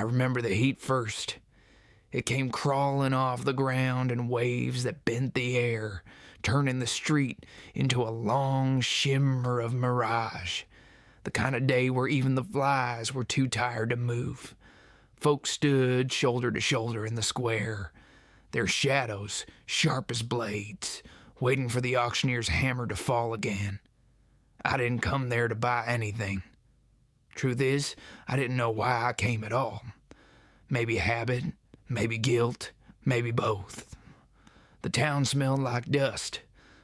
remember the heat first. It came crawling off the ground in waves that bent the air, turning the street into a long shimmer of mirage. The kind of day where even the flies were too tired to move. Folks stood shoulder to shoulder in the square, their shadows sharp as blades, waiting for the auctioneer's hammer to fall again. I didn't come there to buy anything. Truth is, I didn't know why I came at all. Maybe habit, maybe guilt, maybe both. The town smelled like dust,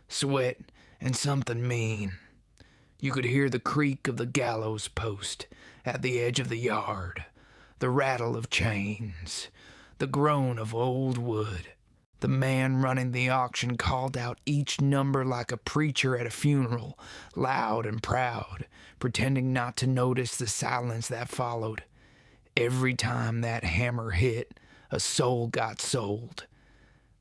sweat, and something mean. You could hear the creak of the gallows post at the edge of the yard, the rattle of chains, the groan of old wood. The man running the auction called out each number like a preacher at a funeral, loud and proud, pretending not to notice the silence that followed. Every time that hammer hit, a soul got sold.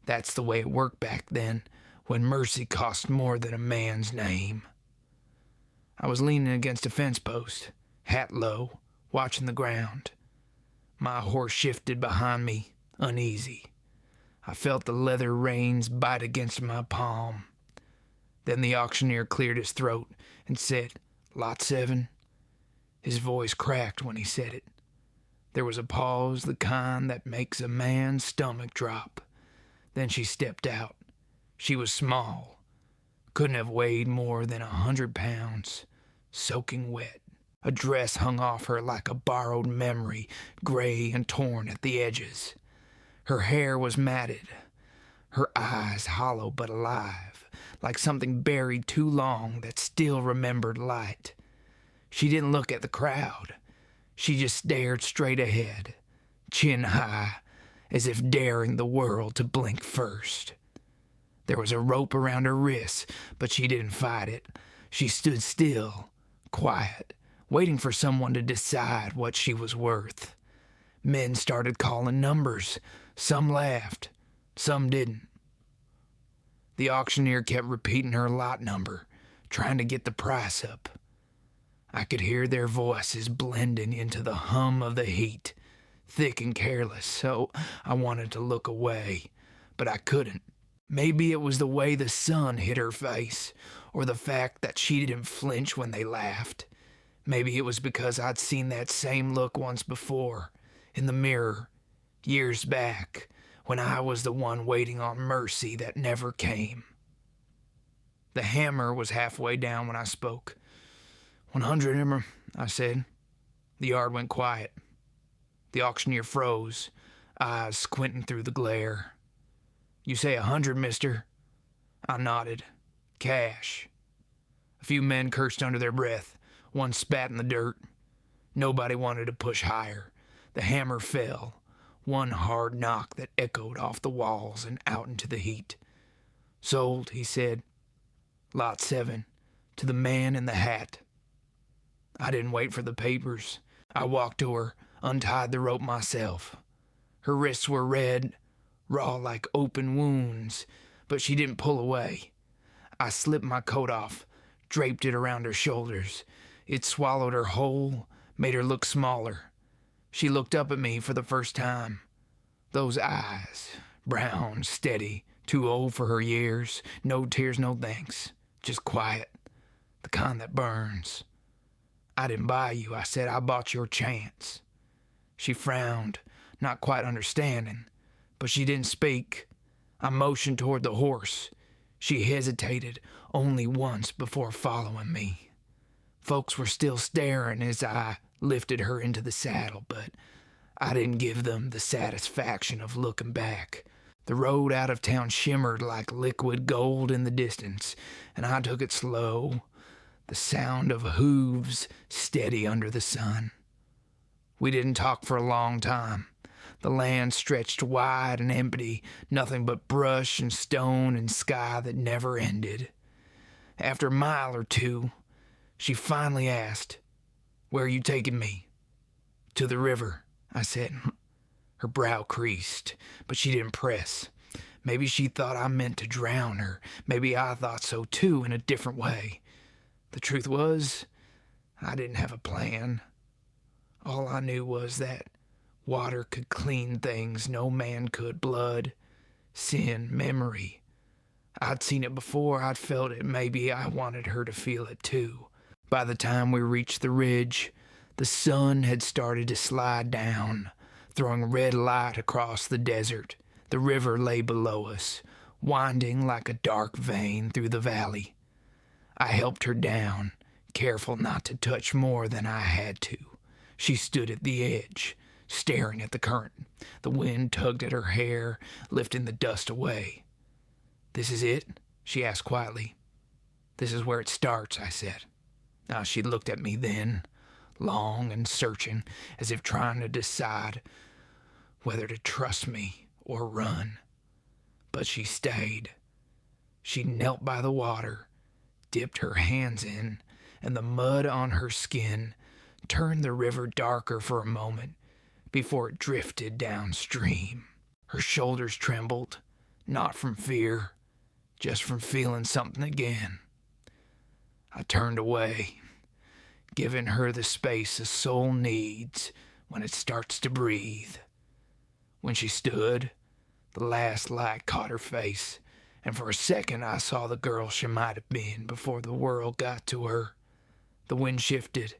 That's the way it worked back then, when mercy cost more than a man's name. I was leaning against a fence post, hat low, watching the ground. My horse shifted behind me, uneasy. I felt the leather reins bite against my palm. Then the auctioneer cleared his throat and said, "Lot 7. His voice cracked when he said it. There was a pause, the kind that makes a man's stomach drop. Then she stepped out. She was small, couldn't have weighed more than 100 pounds, soaking wet. A dress hung off her like a borrowed memory, gray and torn at the edges. Her hair was matted, her eyes hollow but alive, like something buried too long that still remembered light. She didn't look at the crowd. She just stared straight ahead, chin high, as if daring the world to blink first. There was a rope around her wrists, but she didn't fight it. She stood still, quiet, waiting for someone to decide what she was worth. Men started calling numbers. Some laughed, some didn't. The auctioneer kept repeating her lot number, trying to get the price up. I could hear their voices blending into the hum of the heat, thick and careless, so I wanted to look away, but I couldn't. Maybe it was the way the sun hit her face, or the fact that she didn't flinch when they laughed. Maybe it was because I'd seen that same look once before, in the mirror, years back, when I was the one waiting on mercy that never came. The hammer was halfway down when I spoke. 100, Emmer, I said. The yard went quiet. The auctioneer froze, eyes squinting through the glare. You say 100, mister? I nodded. Cash. A few men cursed under their breath. One spat in the dirt. Nobody wanted to push higher. The hammer fell. One hard knock that echoed off the walls and out into the heat. Sold, he said. Lot 7, to the man in the hat. I didn't wait for the papers. I walked to her, untied the rope myself. Her wrists were red, raw like open wounds, but she didn't pull away. I slipped my coat off, draped it around her shoulders. It swallowed her whole, made her look smaller. She looked up at me for the first time. Those eyes, brown, steady, too old for her years, no tears, no thanks, just quiet, the kind that burns. I didn't buy you, I said, I bought your chance. She frowned, not quite understanding, but she didn't speak. I motioned toward the horse. She hesitated only once before following me. Folks were still staring as I lifted her into the saddle, but I didn't give them the satisfaction of looking back. The road out of town shimmered like liquid gold in the distance, and I took it slow, the sound of hooves steady under the sun. We didn't talk for a long time. The land stretched wide and empty, nothing but brush and stone and sky that never ended. After a mile or two, she finally asked, "Where are you taking me?" "To the river," I said. Her brow creased, but she didn't press. Maybe she thought I meant to drown her. Maybe I thought so too, in a different way. The truth was, I didn't have a plan. All I knew was that Water could clean things no man could. Blood, sin, memory. I'd seen it before, I'd felt it. Maybe I wanted her to feel it too. By the time we reached the ridge, the sun had started to slide down, throwing red light across the desert. The river lay below us, winding like a dark vein through the valley. I helped her down, careful not to touch more than I had to. She stood at the edge, staring at the current. The wind tugged at her hair, lifting the dust away. "This is it?" she asked quietly. "This is where it starts," I said. Now she looked at me then, long and searching, as if trying to decide whether to trust me or run. But she stayed. She knelt by the water, dipped her hands in, and the mud on her skin turned the river darker for a moment before it drifted downstream. Her shoulders trembled, not from fear, just from feeling something again. I turned away, giving her the space a soul needs when it starts to breathe. When she stood, the last light caught her face, and for a second I saw the girl she might have been before the world got to her. The wind shifted,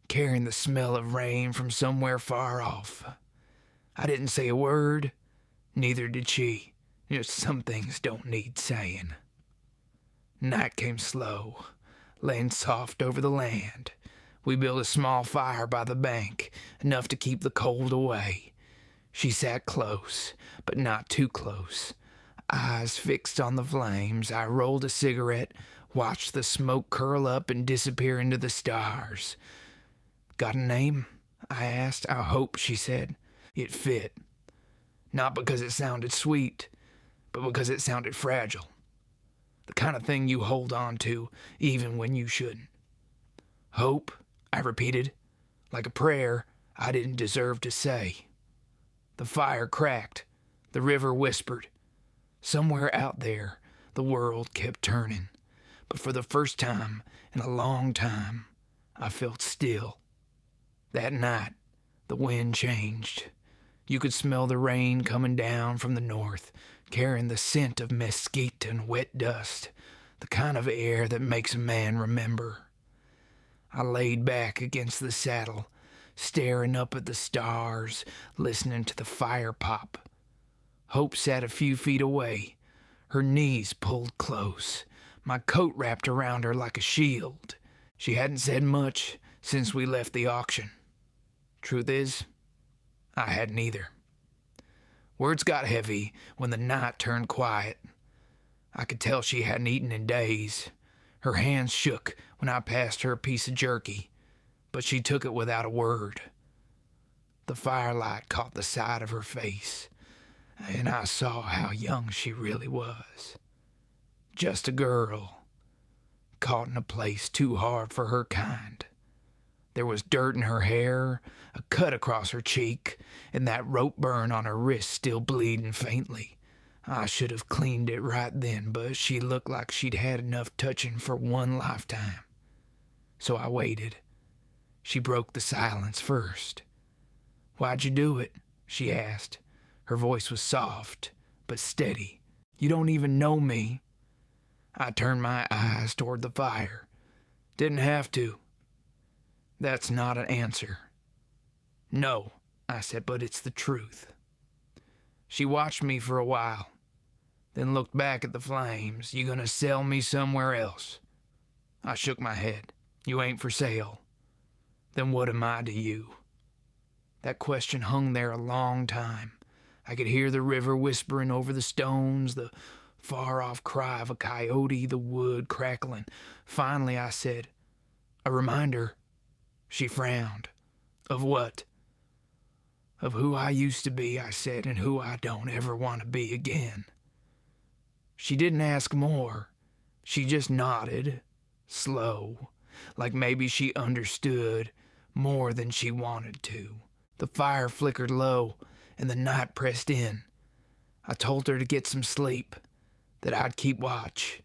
carrying the smell of rain from somewhere far off. I didn't say a word, neither did she. Just some things don't need saying. Night came slow, laying soft over the land. We built a small fire by the bank, enough to keep the cold away. She sat close, but not too close. Eyes fixed on the flames, I rolled a cigarette, watched the smoke curl up and disappear into the stars. "Got a name?" I asked. "I hope," she said. It fit. Not because it sounded sweet, but because it sounded fragile. The kind of thing you hold on to, even when you shouldn't. "Hope," I repeated, like a prayer I didn't deserve to say. The fire cracked. The river whispered. Somewhere out there, the world kept turning. But for the first time in a long time, I felt still. That night, the wind changed. You could smell the rain coming down from the north, carrying the scent of mesquite and wet dust, the kind of air that makes a man remember. I laid back against the saddle, staring up at the stars, listening to the fire pop. Hope sat a few feet away, her knees pulled close, my coat wrapped around her like a shield. She hadn't said much since we left the auction. Truth is, I hadn't either. Words got heavy when the night turned quiet. I could tell she hadn't eaten in days. Her hands shook when I passed her a piece of jerky, but she took it without a word. The firelight caught the side of her face, and I saw how young she really was. Just a girl, caught in a place too hard for her kind. There was dirt in her hair, a cut across her cheek, and that rope burn on her wrist still bleeding faintly. I should have cleaned it right then, but she looked like she'd had enough touching for one lifetime. So I waited. She broke the silence first. "Why'd you do it?" she asked. Her voice was soft, but steady. "You don't even know me." I turned my eyes toward the fire. "Didn't have to." "That's not an answer." "No," I said, "but it's the truth." She watched me for a while, then looked back at the flames. "You gonna sell me somewhere else?" I shook my head. "You ain't for sale." "Then what am I to you?" That question hung there a long time. I could hear the river whispering over the stones, the far-off cry of a coyote, the wood crackling. Finally I said, "A reminder." She frowned. "Of what?" "Of who I used to be," I said, "and who I don't ever want to be again." She didn't ask more. She just nodded, slow, like maybe she understood more than she wanted to. The fire flickered low, and the night pressed in. I told her to get some sleep, that I'd keep watch.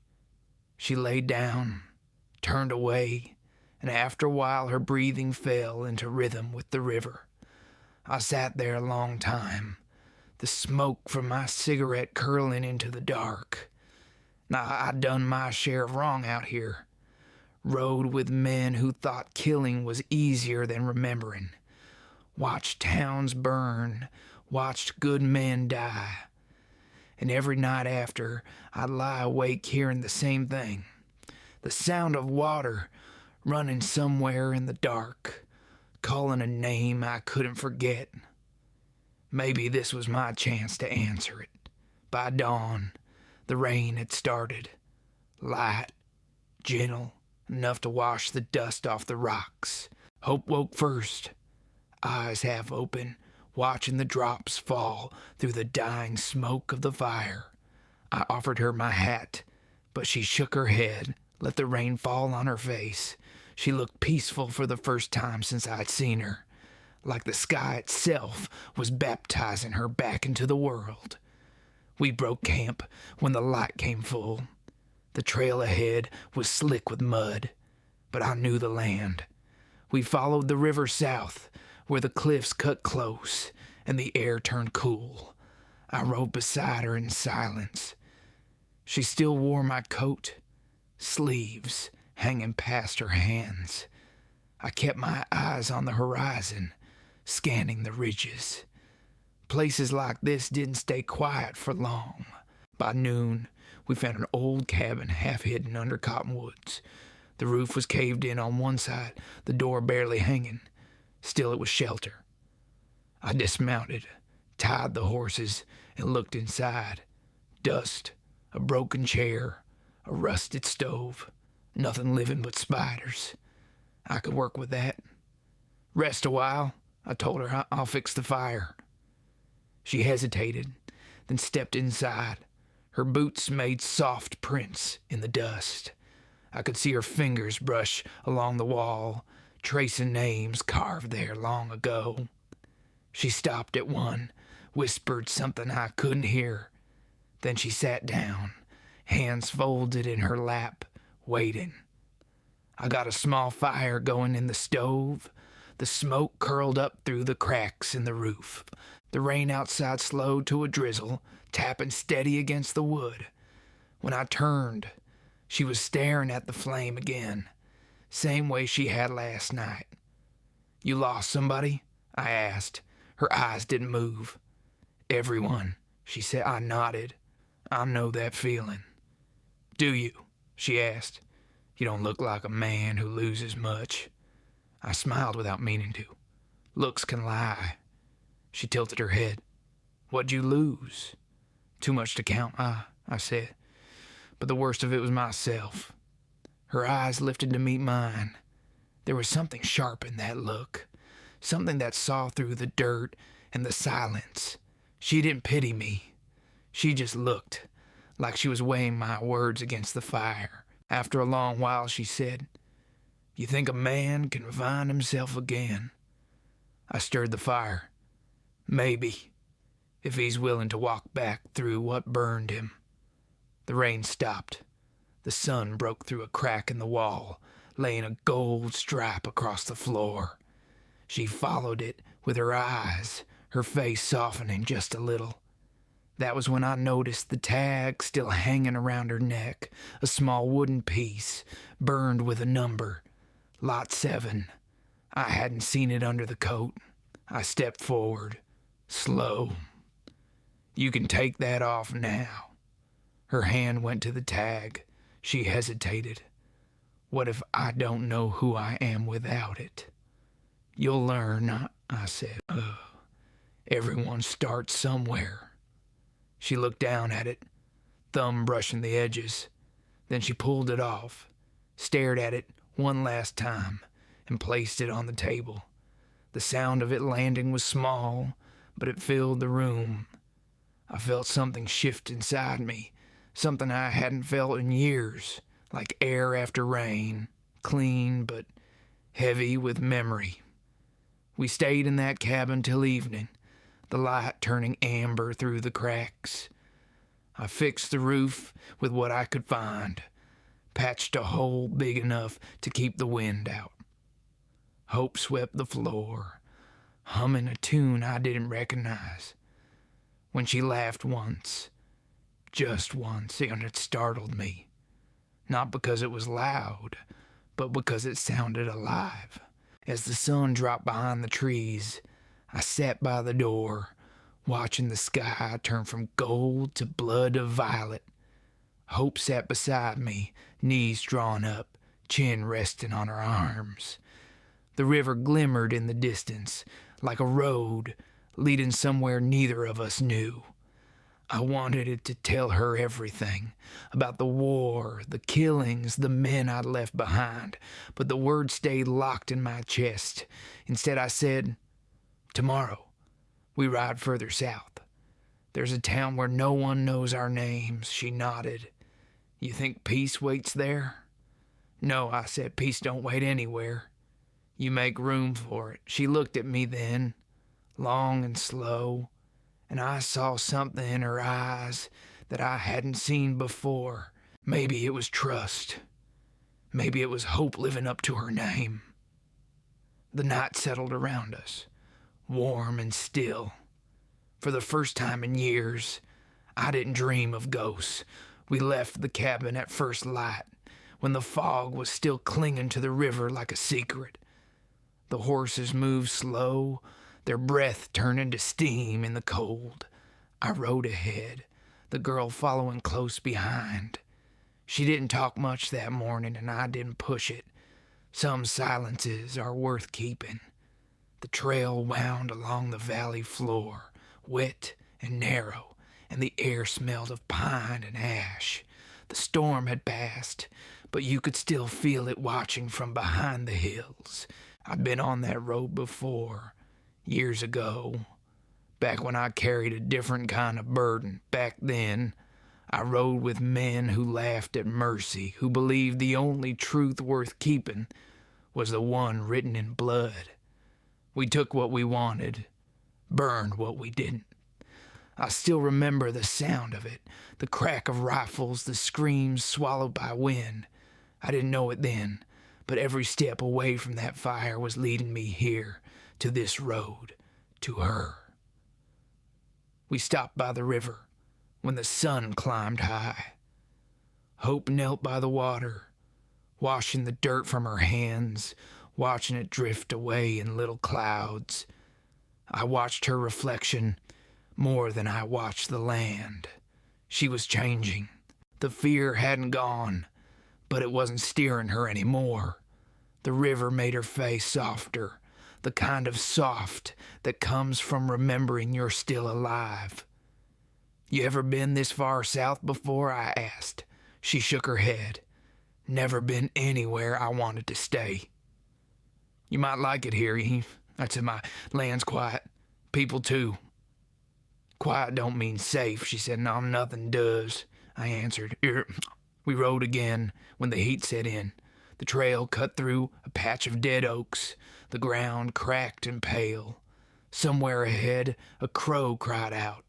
She laid down, turned away, and after a while her breathing fell into rhythm with the river. I sat there a long time, the smoke from my cigarette curling into the dark. Now, I'd done my share of wrong out here. Rode with men who thought killing was easier than remembering. Watched towns burn, watched good men die. And every night after, I'd lie awake hearing the same thing. The sound of water running somewhere in the dark, calling a name I couldn't forget. Maybe this was my chance to answer it. By dawn, the rain had started. Light, gentle, enough to wash the dust off the rocks. Hope woke first, eyes half open, watching the drops fall through the dying smoke of the fire. I offered her my hat, but she shook her head, let the rain fall on her face. She looked peaceful for the first time since I'd seen her, like the sky itself was baptizing her back into the world. We broke camp when the light came full. The trail ahead was slick with mud, but I knew the land. We followed the river south, where the cliffs cut close and the air turned cool. I rode beside her in silence. She still wore my coat, sleeves hanging past her hands. I kept my eyes on the horizon, scanning the ridges. Places like this didn't stay quiet for long. By noon, we found an old cabin half hidden under cottonwoods. The roof was caved in on one side, the door barely hanging. Still, it was shelter. I dismounted, tied the horses, and looked inside. Dust, a broken chair, a rusted stove, nothing living but spiders. I could work with that. Rest a while, I told her. I'll fix the fire. She hesitated, then stepped inside. Her boots made soft prints in the dust. I could see her fingers brush along the wall, tracing names carved there long ago. She stopped at one, whispered something I couldn't hear. Then she sat down, hands folded in her lap, waiting. I got a small fire going in the stove. The smoke curled up through the cracks in the roof. The rain outside slowed to a drizzle, tapping steady against the wood. When I turned, she was staring at the flame again, same way she had last night. "You lost somebody?" I asked. Her eyes didn't move. "Everyone," she said. I nodded. "I know that feeling." "Do you?" she asked. "You don't look like a man who loses much." I smiled without meaning to. Looks can lie. She tilted her head. "What'd you lose?" "Too much to count," I said. "But the worst of it was myself." Her eyes lifted to meet mine. There was something sharp in that look, something that saw through the dirt and the silence. She didn't pity me. She just looked, like she was weighing my words against the fire. After a long while, she said, "You think a man can find himself again?" I stirred the fire. "Maybe, if he's willing to walk back through what burned him." The rain stopped. The sun broke through a crack in the wall, laying a gold stripe across the floor. She followed it with her eyes, her face softening just a little. That was when I noticed the tag still hanging around her neck, a small wooden piece, burned with a number, Lot 7. I hadn't seen it under the coat. I stepped forward, slow. "You can take that off now." Her hand went to the tag. She hesitated. "What if I don't know who I am without it?" "You'll learn," I said. Everyone starts somewhere." She looked down at it, thumb brushing the edges. Then she pulled it off, stared at it one last time, and placed it on the table. The sound of it landing was small, but it filled the room. I felt something shift inside me, something I hadn't felt in years, like air after rain, clean but heavy with memory. We stayed in that cabin till evening, the light turning amber through the cracks. I fixed the roof with what I could find, patched a hole big enough to keep the wind out. Hope swept the floor, humming a tune I didn't recognize. When she laughed once, just once, and it startled me. Not because it was loud, but because it sounded alive. As the sun dropped behind the trees, I sat by the door, watching the sky turn from gold to blood of violet. Hope sat beside me, knees drawn up, chin resting on her arms. The river glimmered in the distance, like a road leading somewhere neither of us knew. I wanted it to tell her everything, about the war, the killings, the men I'd left behind, but the words stayed locked in my chest. Instead I said, "Tomorrow, we ride further south. There's a town where no one knows our names." She nodded. "You think peace waits there?" "No," I said, "peace don't wait anywhere. You make room for it." She looked at me then, long and slow, and I saw something in her eyes that I hadn't seen before. Maybe it was trust. Maybe it was hope living up to her name. The night settled around us, warm and still. For the first time in years, I didn't dream of ghosts. We left the cabin at first light, when the fog was still clinging to the river like a secret. The horses moved slow, their breath turning to steam in the cold. I rode ahead, the girl following close behind. She didn't talk much that morning, and I didn't push it. Some silences are worth keeping. The trail wound along the valley floor, wet and narrow, and the air smelled of pine and ash. The storm had passed, but you could still feel it watching from behind the hills. I'd been on that road before, years ago, back when I carried a different kind of burden. Back then, I rode with men who laughed at mercy, who believed the only truth worth keeping was the one written in blood. We took what we wanted, burned what we didn't. I still remember the sound of it, the crack of rifles, the screams swallowed by wind. I didn't know it then, but every step away from that fire was leading me here, to this road, to her. We stopped by the river when the sun climbed high. Hope knelt by the water, washing the dirt from her hands, watching it drift away in little clouds. I watched her reflection more than I watched the land. She was changing. The fear hadn't gone, but it wasn't steering her anymore. The river made her face softer, the kind of soft that comes from remembering you're still alive. "You ever been this far south before?" I asked. She shook her head. "Never been anywhere I wanted to stay." "You might like it here," I said. "My land's quiet. People too." "Quiet don't mean safe," she said. "No, nothing does," I answered. We rode again when the heat set in. The trail cut through a patch of dead oaks, the ground cracked and pale. Somewhere ahead, a crow cried out,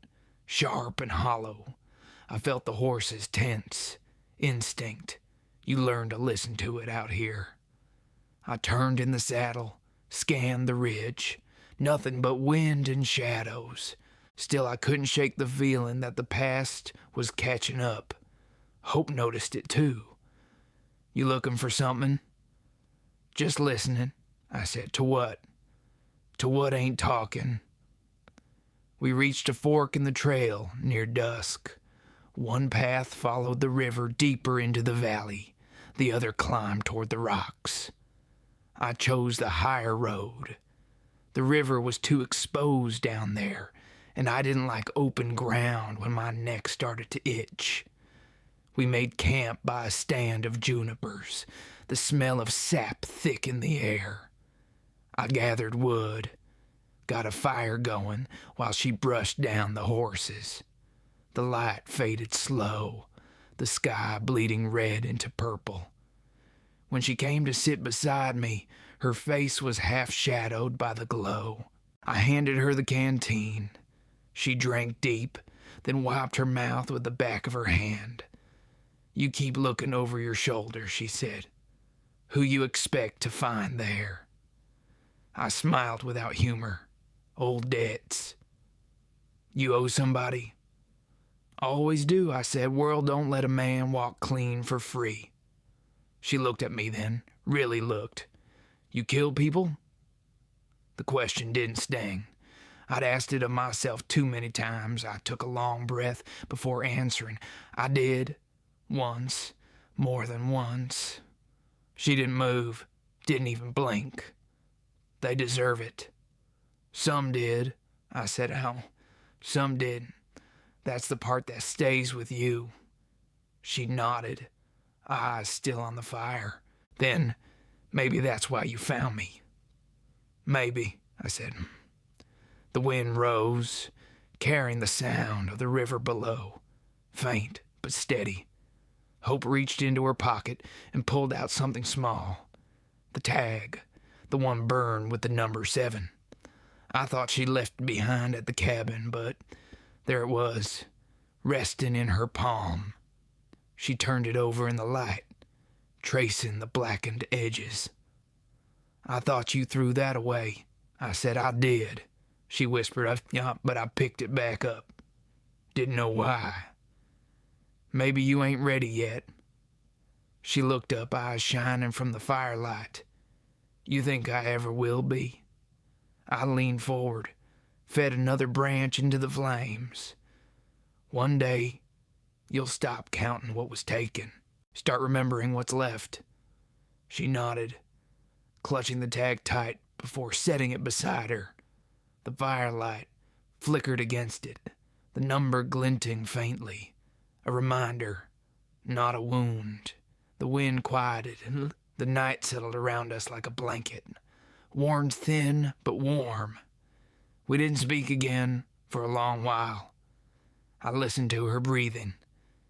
sharp and hollow. I felt the horses tense. Instinct. You learn to listen to it out here. I turned in the saddle, scanned the ridge. Nothing but wind and shadows. Still, I couldn't shake the feeling that the past was catching up. Hope noticed it too. "You looking for something?" "Just listening," I said. "To what?" "To what ain't talking." We reached a fork in the trail near dusk. One path followed the river deeper into the valley. The other climbed toward the rocks. I chose the higher road. The river was too exposed down there, and I didn't like open ground when my neck started to itch. We made camp by a stand of junipers, the smell of sap thick in the air. I gathered wood, got a fire going while she brushed down the horses. The light faded slow, the sky bleeding red into purple. When she came to sit beside me, her face was half shadowed by the glow. I handed her the canteen. She drank deep, then wiped her mouth with the back of her hand. "You keep looking over your shoulder," she said. "Who you expect to find there?" I smiled without humor. Old debts. You owe somebody? Always do, I said. World don't let a man walk clean for free. She looked at me then, really looked. You kill people? The question didn't sting. I'd asked it of myself too many times. I took a long breath before answering. I did. Once. More than once. She didn't move. Didn't even blink. They deserve it. Some did. I said, "How?" Some did. That's the part that stays with you. She nodded, eyes still on the fire. Then, maybe that's why you found me. Maybe, I said. The wind rose, carrying the sound of the river below, faint but steady. Hope reached into her pocket and pulled out something small. The tag, the one burned with the number 7. I thought she'd left it behind at the cabin, but there it was, resting in her palm. She turned it over in the light, tracing the blackened edges. I thought you threw that away. I said, I did. She whispered, "Yeah, but I picked it back up. Didn't know why. Maybe you ain't ready yet." She looked up, eyes shining from the firelight. You think I ever will be? I leaned forward, fed another branch into the flames. One day, you'll stop counting what was taken, start remembering what's left. She nodded, clutching the tag tight before setting it beside her. The firelight flickered against it, the number glinting faintly. A reminder, not a wound. The wind quieted, and the night settled around us like a blanket, worn thin but warm. We didn't speak again for a long while. I listened to her breathing,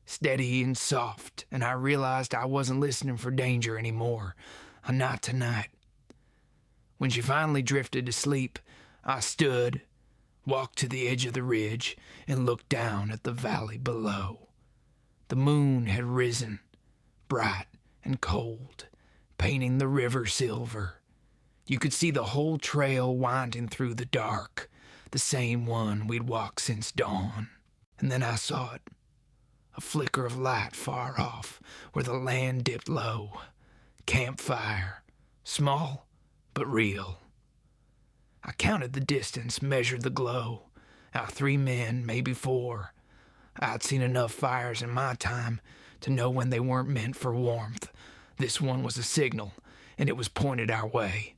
steady and soft, and I realized I wasn't listening for danger anymore. Not tonight. When she finally drifted to sleep, I stood, walked to the edge of the ridge, and looked down at the valley below. The moon had risen, bright and cold, painting the river silver. You could see the whole trail winding through the dark, the same one we'd walked since dawn. And then I saw it, a flicker of light far off, where the land dipped low. Campfire, small but real. I counted the distance, measured the glow. 3 men, maybe 4. I'd seen enough fires in my time to know when they weren't meant for warmth. This one was a signal, and it was pointed our way.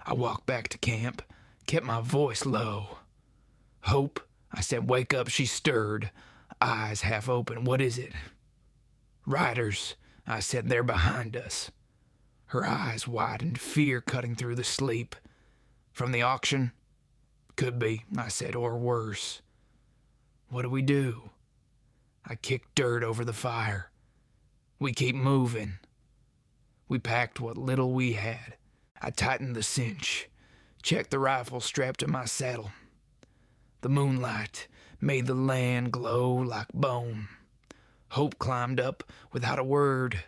I walked back to camp, kept my voice low. "Hope," I said, "wake up." She stirred, eyes half open. "What is it?" "Riders," I said, "they're behind us." Her eyes widened, fear cutting through the sleep. "From the auction?" "Could be," I said, "or worse." "What do we do?" I kicked dirt over the fire. "We keep moving." We packed what little we had. I tightened the cinch, checked the rifle strapped to my saddle. The moonlight made the land glow like bone. Hope climbed up without a word.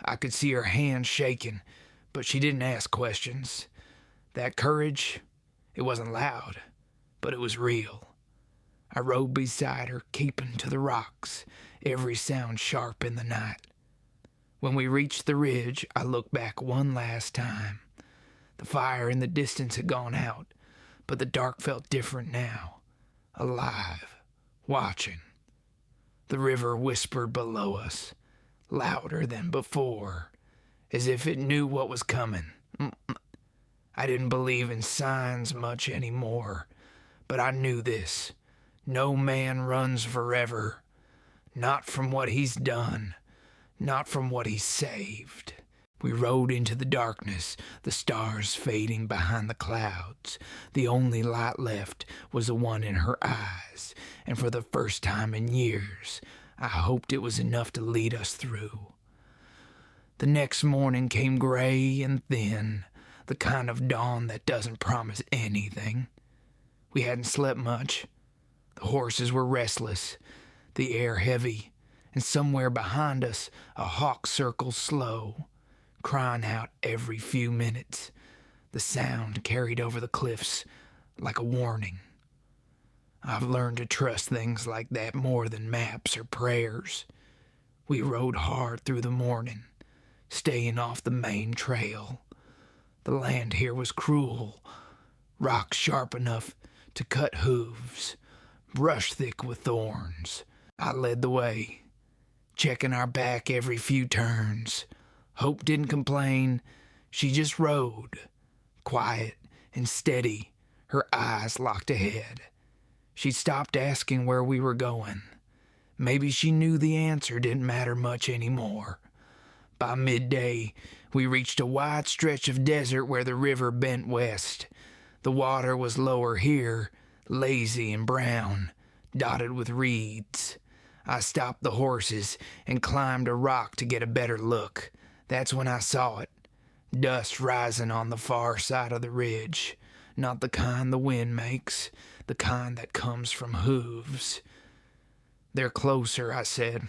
I could see her hands shaking, but she didn't ask questions. That courage, it wasn't loud, but it was real. I rode beside her, keeping to the rocks, every sound sharp in the night. When we reached the ridge, I looked back one last time. The fire in the distance had gone out, but the dark felt different now. Alive, watching. The river whispered below us, louder than before, as if it knew what was coming. I didn't believe in signs much anymore, but I knew this. No man runs forever. Not from what he's done, not from what he's saved. We rode into the darkness, the stars fading behind the clouds. The only light left was the one in her eyes, and for the first time in years, I hoped it was enough to lead us through. The next morning came gray and thin, the kind of dawn that doesn't promise anything. We hadn't slept much. The horses were restless, the air heavy, and somewhere behind us a hawk circled slow, crying out every few minutes. The sound carried over the cliffs like a warning. I've learned to trust things like that more than maps or prayers. We rode hard through the morning, staying off the main trail. The land here was cruel, rocks sharp enough to cut hooves, brush thick with thorns. I led the way, checking our back every few turns. Hope didn't complain. She just rode, quiet and steady, her eyes locked ahead. She stopped asking where we were going. Maybe she knew the answer didn't matter much anymore. By midday, we reached a wide stretch of desert where the river bent west. The water was lower here, lazy and brown, dotted with reeds. I stopped the horses and climbed a rock to get a better look. That's when I saw it. Dust rising on the far side of the ridge. Not the kind the wind makes, the kind that comes from hooves. They're closer, I said.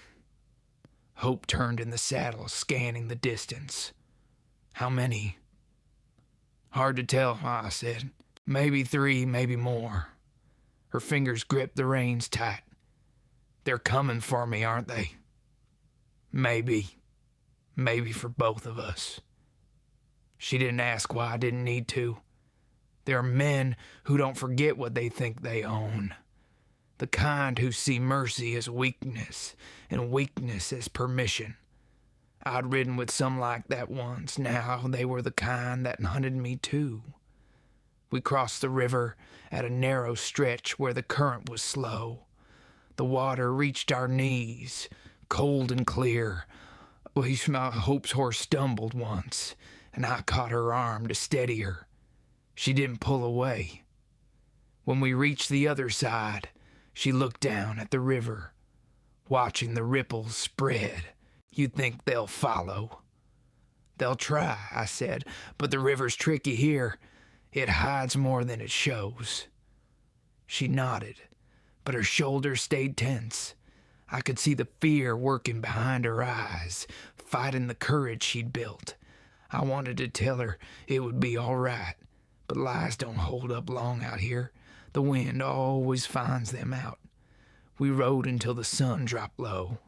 Hope turned in the saddle, scanning the distance. How many? Hard to tell, I said. Maybe 3, maybe more. Her fingers gripped the reins tight. They're coming for me, aren't they? Maybe. Maybe for both of us. She didn't ask why I didn't need to. There are men who don't forget what they think they own. The kind who see mercy as weakness and weakness as permission. I'd ridden with some like that once. Now they were the kind that hunted me too. We crossed the river at a narrow stretch where the current was slow. The water reached our knees, cold and clear. Hope's horse stumbled once, and I caught her arm to steady her. She didn't pull away. When we reached the other side, she looked down at the river, watching the ripples spread. You'd think they'll follow. They'll try, I said, but the river's tricky here. It hides more than it shows. She nodded, but her shoulders stayed tense. I could see the fear working behind her eyes, fighting the courage she'd built. I wanted to tell her it would be all right, but lies don't hold up long out here. The wind always finds them out. We rode until the sun dropped low.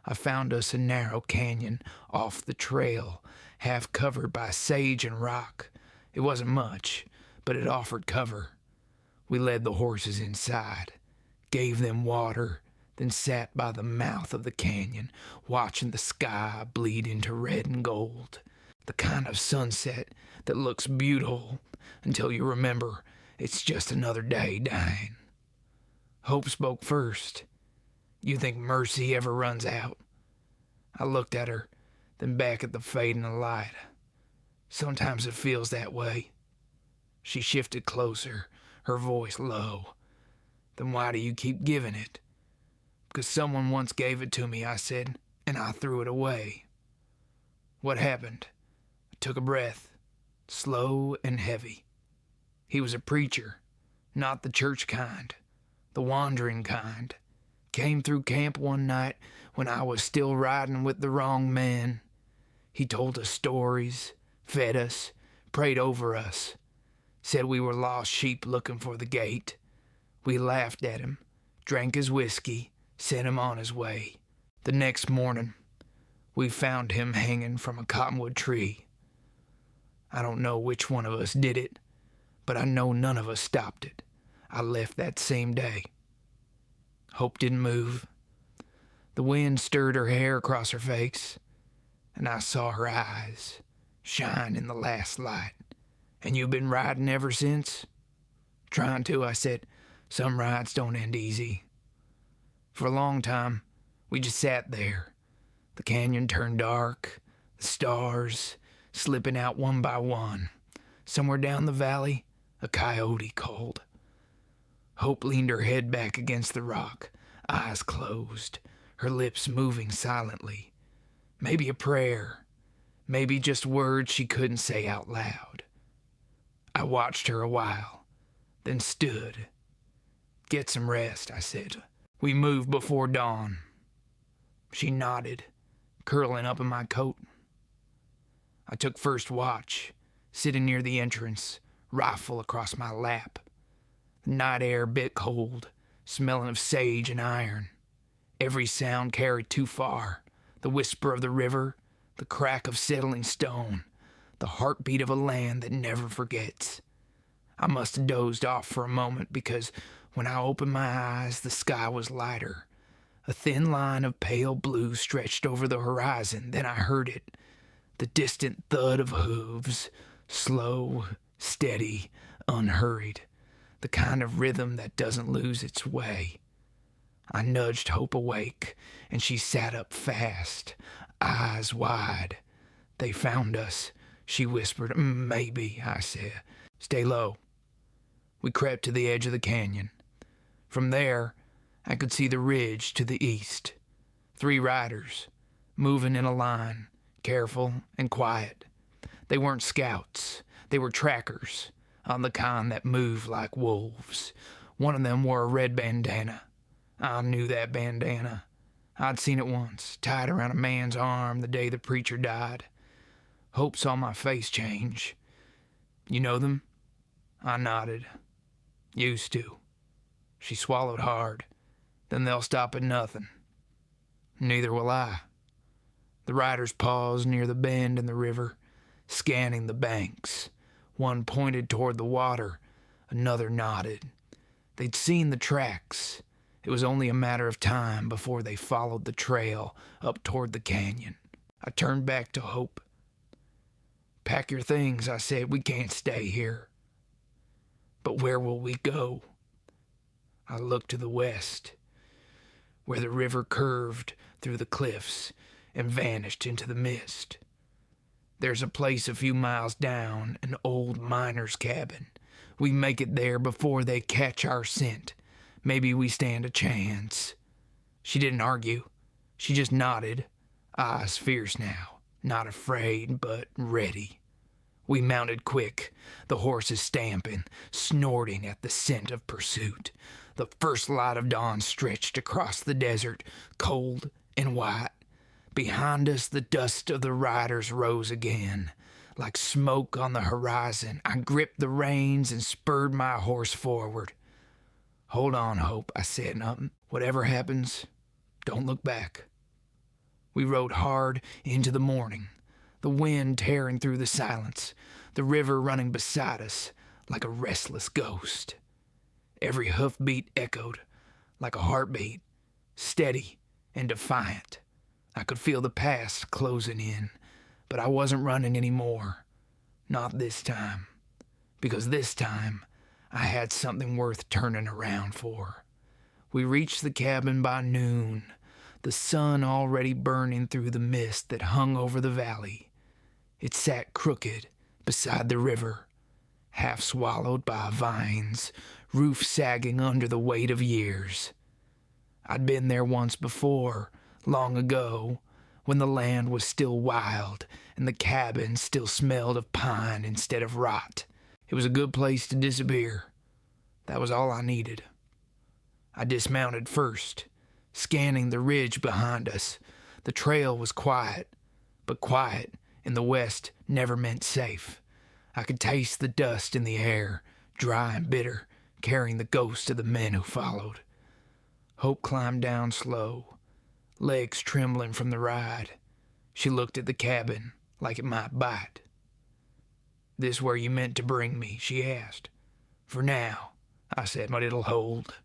I found us a narrow canyon off the trail, half covered by sage and rock. It wasn't much, but it offered cover. We led the horses inside, gave them water, then sat by the mouth of the canyon, watching the sky bleed into red and gold. The kind of sunset that looks beautiful until you remember it's just another day dying. Hope spoke first. You think mercy ever runs out? I looked at her, then back at the fading light. Sometimes it feels that way. She shifted closer, her voice low. Then why do you keep giving it? Because someone once gave it to me, I said, and I threw it away. What happened? I took a breath, slow and heavy. He was a preacher, not the church kind, the wandering kind. Came through camp one night when I was still riding with the wrong man. He told us stories, fed us, prayed over us, said we were lost sheep looking for the gate. We laughed at him, drank his whiskey, sent him on his way. The next morning, we found him hanging from a cottonwood tree. I don't know which one of us did it, but I know none of us stopped it. I left that same day. Hope didn't move. The wind stirred her hair across her face, and I saw her eyes shine in the last light. And you've been riding ever since? Trying to, I said. Some rides don't end easy. For a long time, we just sat there. The canyon turned dark, the stars slipping out one by one. Somewhere down the valley, a coyote called. Hope leaned her head back against the rock, eyes closed, her lips moving silently. Maybe a prayer, maybe just words she couldn't say out loud. I watched her a while, then stood. Get some rest, I said. We moved before dawn. She nodded, curling up in my coat. I took first watch, sitting near the entrance, rifle across my lap. The night air bit cold, smelling of sage and iron. Every sound carried too far. The whisper of the river, the crack of settling stone, the heartbeat of a land that never forgets. I must have dozed off for a moment because when I opened my eyes, the sky was lighter. A thin line of pale blue stretched over the horizon. Then I heard it, the distant thud of hooves, slow, steady, unhurried, the kind of rhythm that doesn't lose its way. I nudged Hope awake, and she sat up fast, eyes wide. "They found us," she whispered. "Maybe," I said. "Stay low." We crept to the edge of the canyon. From there, I could see the ridge to the east. 3 riders, moving in a line, careful and quiet. They weren't scouts. They were trackers, on the kind that move like wolves. One of them wore a red bandana. I knew that bandana. I'd seen it once, tied around a man's arm the day the preacher died. Hope saw my face change. "You know them?" I nodded. "Used to." She swallowed hard. "Then they'll stop at nothing." "Neither will I." The riders paused near the bend in the river, scanning the banks. One pointed toward the water, another nodded. They'd seen the tracks. It was only a matter of time before they followed the trail up toward the canyon. I turned back to Hope. "Pack your things," I said. "We can't stay here." "But where will we go?" I looked to the west, where the river curved through the cliffs and vanished into the mist. "There's a place a few miles down, an old miner's cabin. We make it there before they catch our scent. Maybe we stand a chance." She didn't argue. She just nodded, eyes fierce now, not afraid, but ready. We mounted quick, the horses stamping, snorting at the scent of pursuit. The first light of dawn stretched across the desert, cold and white. Behind us, the dust of the riders rose again. Like smoke on the horizon, I gripped the reins and spurred my horse forward. "Hold on, Hope," I said. "Whatever happens, don't look back." We rode hard into the morning, the wind tearing through the silence, the river running beside us like a restless ghost. Every hoofbeat echoed like a heartbeat, steady and defiant. I could feel the past closing in, but I wasn't running anymore. Not this time. Because this time, I had something worth turning around for. We reached the cabin by noon, the sun already burning through the mist that hung over the valley. It sat crooked beside the river, half swallowed by vines, roof sagging under the weight of years. I'd been there once before, long ago, when the land was still wild and the cabin still smelled of pine instead of rot. It was a good place to disappear. That was all I needed. I dismounted first, scanning the ridge behind us. The trail was quiet, but quiet in the west never meant safe. I could taste the dust in the air, dry and bitter, carrying the ghost of the men who followed. Hope climbed down slow, legs trembling from the ride. She looked at the cabin like it might bite. "This where you meant to bring me?" she asked. "For now," I said, "but it'll hold."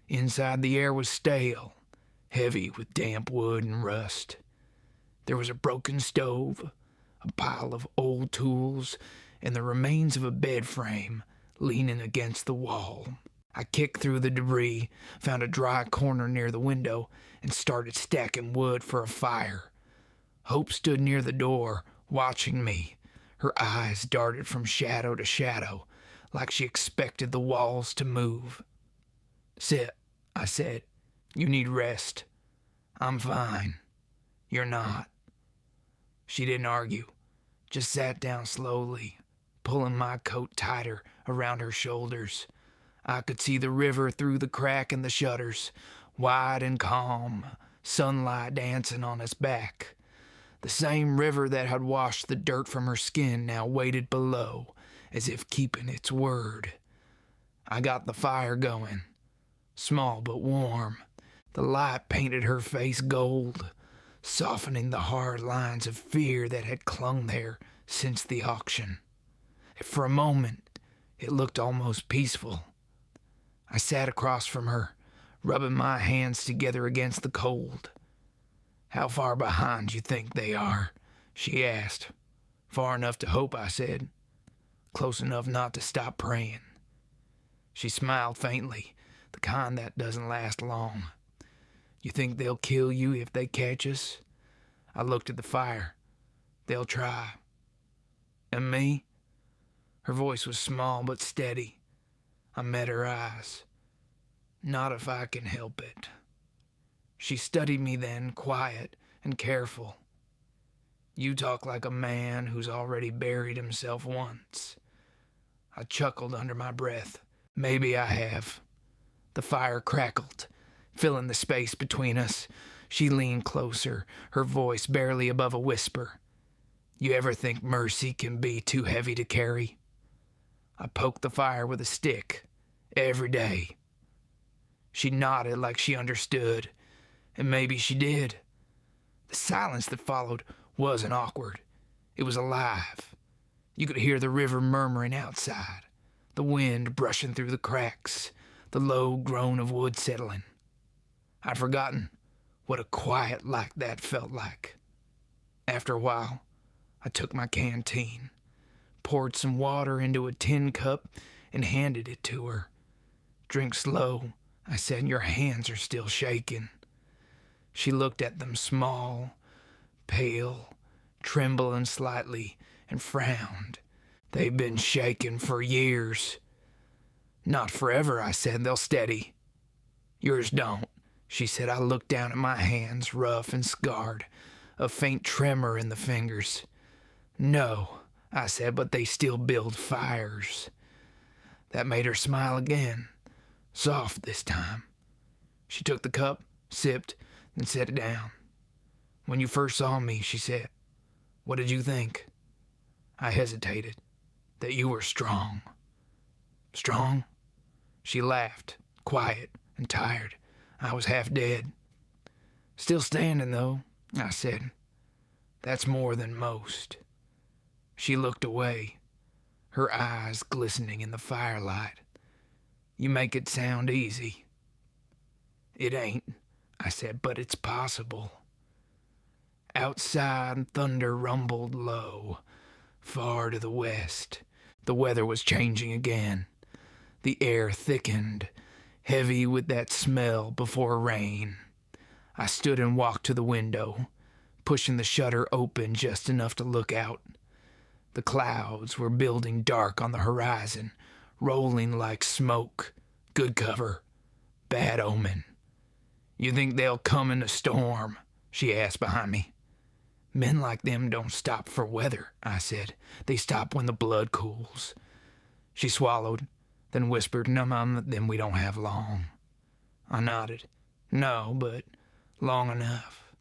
Inside, the air was stale, heavy with damp wood and rust. There was a broken stove, a pile of old tools, and the remains of a bed frame leaning against the wall. I kicked through the debris, found a dry corner near the window, and started stacking wood for a fire. Hope stood near the door, watching me. Her eyes darted from shadow to shadow, like she expected the walls to move. "Sit," I said. "You need rest." "I'm fine." "You're not." She didn't argue, just sat down slowly, pulling my coat tighter around her shoulders. I could see the river through the crack in the shutters, wide and calm, sunlight dancing on its back. The same river that had washed the dirt from her skin now waited below, as if keeping its word. I got the fire going, small but warm. The light painted her face gold, softening the hard lines of fear that had clung there since the auction. For a moment, it looked almost peaceful. I sat across from her, rubbing my hands together against the cold. "How far behind you think they are?" she asked. "Far enough to hope," I said. "Close enough not to stop praying." She smiled faintly, the kind that doesn't last long. "You think they'll kill you if they catch us?" I looked at the fire. "They'll try." "And me?" Her voice was small but steady. I met her eyes. "Not if I can help it." She studied me then, quiet and careful. "You talk like a man who's already buried himself once." I chuckled under my breath. "Maybe I have." The fire crackled, filling the space between us. She leaned closer, her voice barely above a whisper. "You ever think mercy can be too heavy to carry?" I poked the fire with a stick. "Every day." She nodded like she understood, and maybe she did. The silence that followed wasn't awkward. It was alive. You could hear the river murmuring outside, the wind brushing through the cracks, the low groan of wood settling. I'd forgotten what a quiet like that felt like. After a while, I took my canteen, poured some water into a tin cup, and handed it to her. "Drink slow," I said. "Your hands are still shaking." She looked at them, small, pale, trembling slightly, and frowned. "They've been shaking for years." "Not forever," I said. "They'll steady." "Yours don't," she said. I looked down at my hands, rough and scarred, a faint tremor in the fingers. "No," I said, "but they still build fires." That made her smile again, soft this time. She took the cup, sipped, then set it down. "When you first saw me," she said, "what did you think?" I hesitated. "That you were strong." "Strong?" She laughed, quiet and tired. I was half dead. "Still standing, though," I said. "That's more than most." She looked away, her eyes glistening in the firelight. "You make it sound easy." "It ain't," I said, "but it's possible." Outside, thunder rumbled low, far to the west. The weather was changing again. The air thickened, heavy with that smell before rain. I stood and walked to the window, pushing the shutter open just enough to look out. The clouds were building dark on the horizon, rolling like smoke. Good cover, bad omen. "You think they'll come in a storm?" she asked behind me. "Men like them don't stop for weather," I said. "They stop when the blood cools." She swallowed, then whispered, "Then we don't have long." I nodded. "No, but long enough."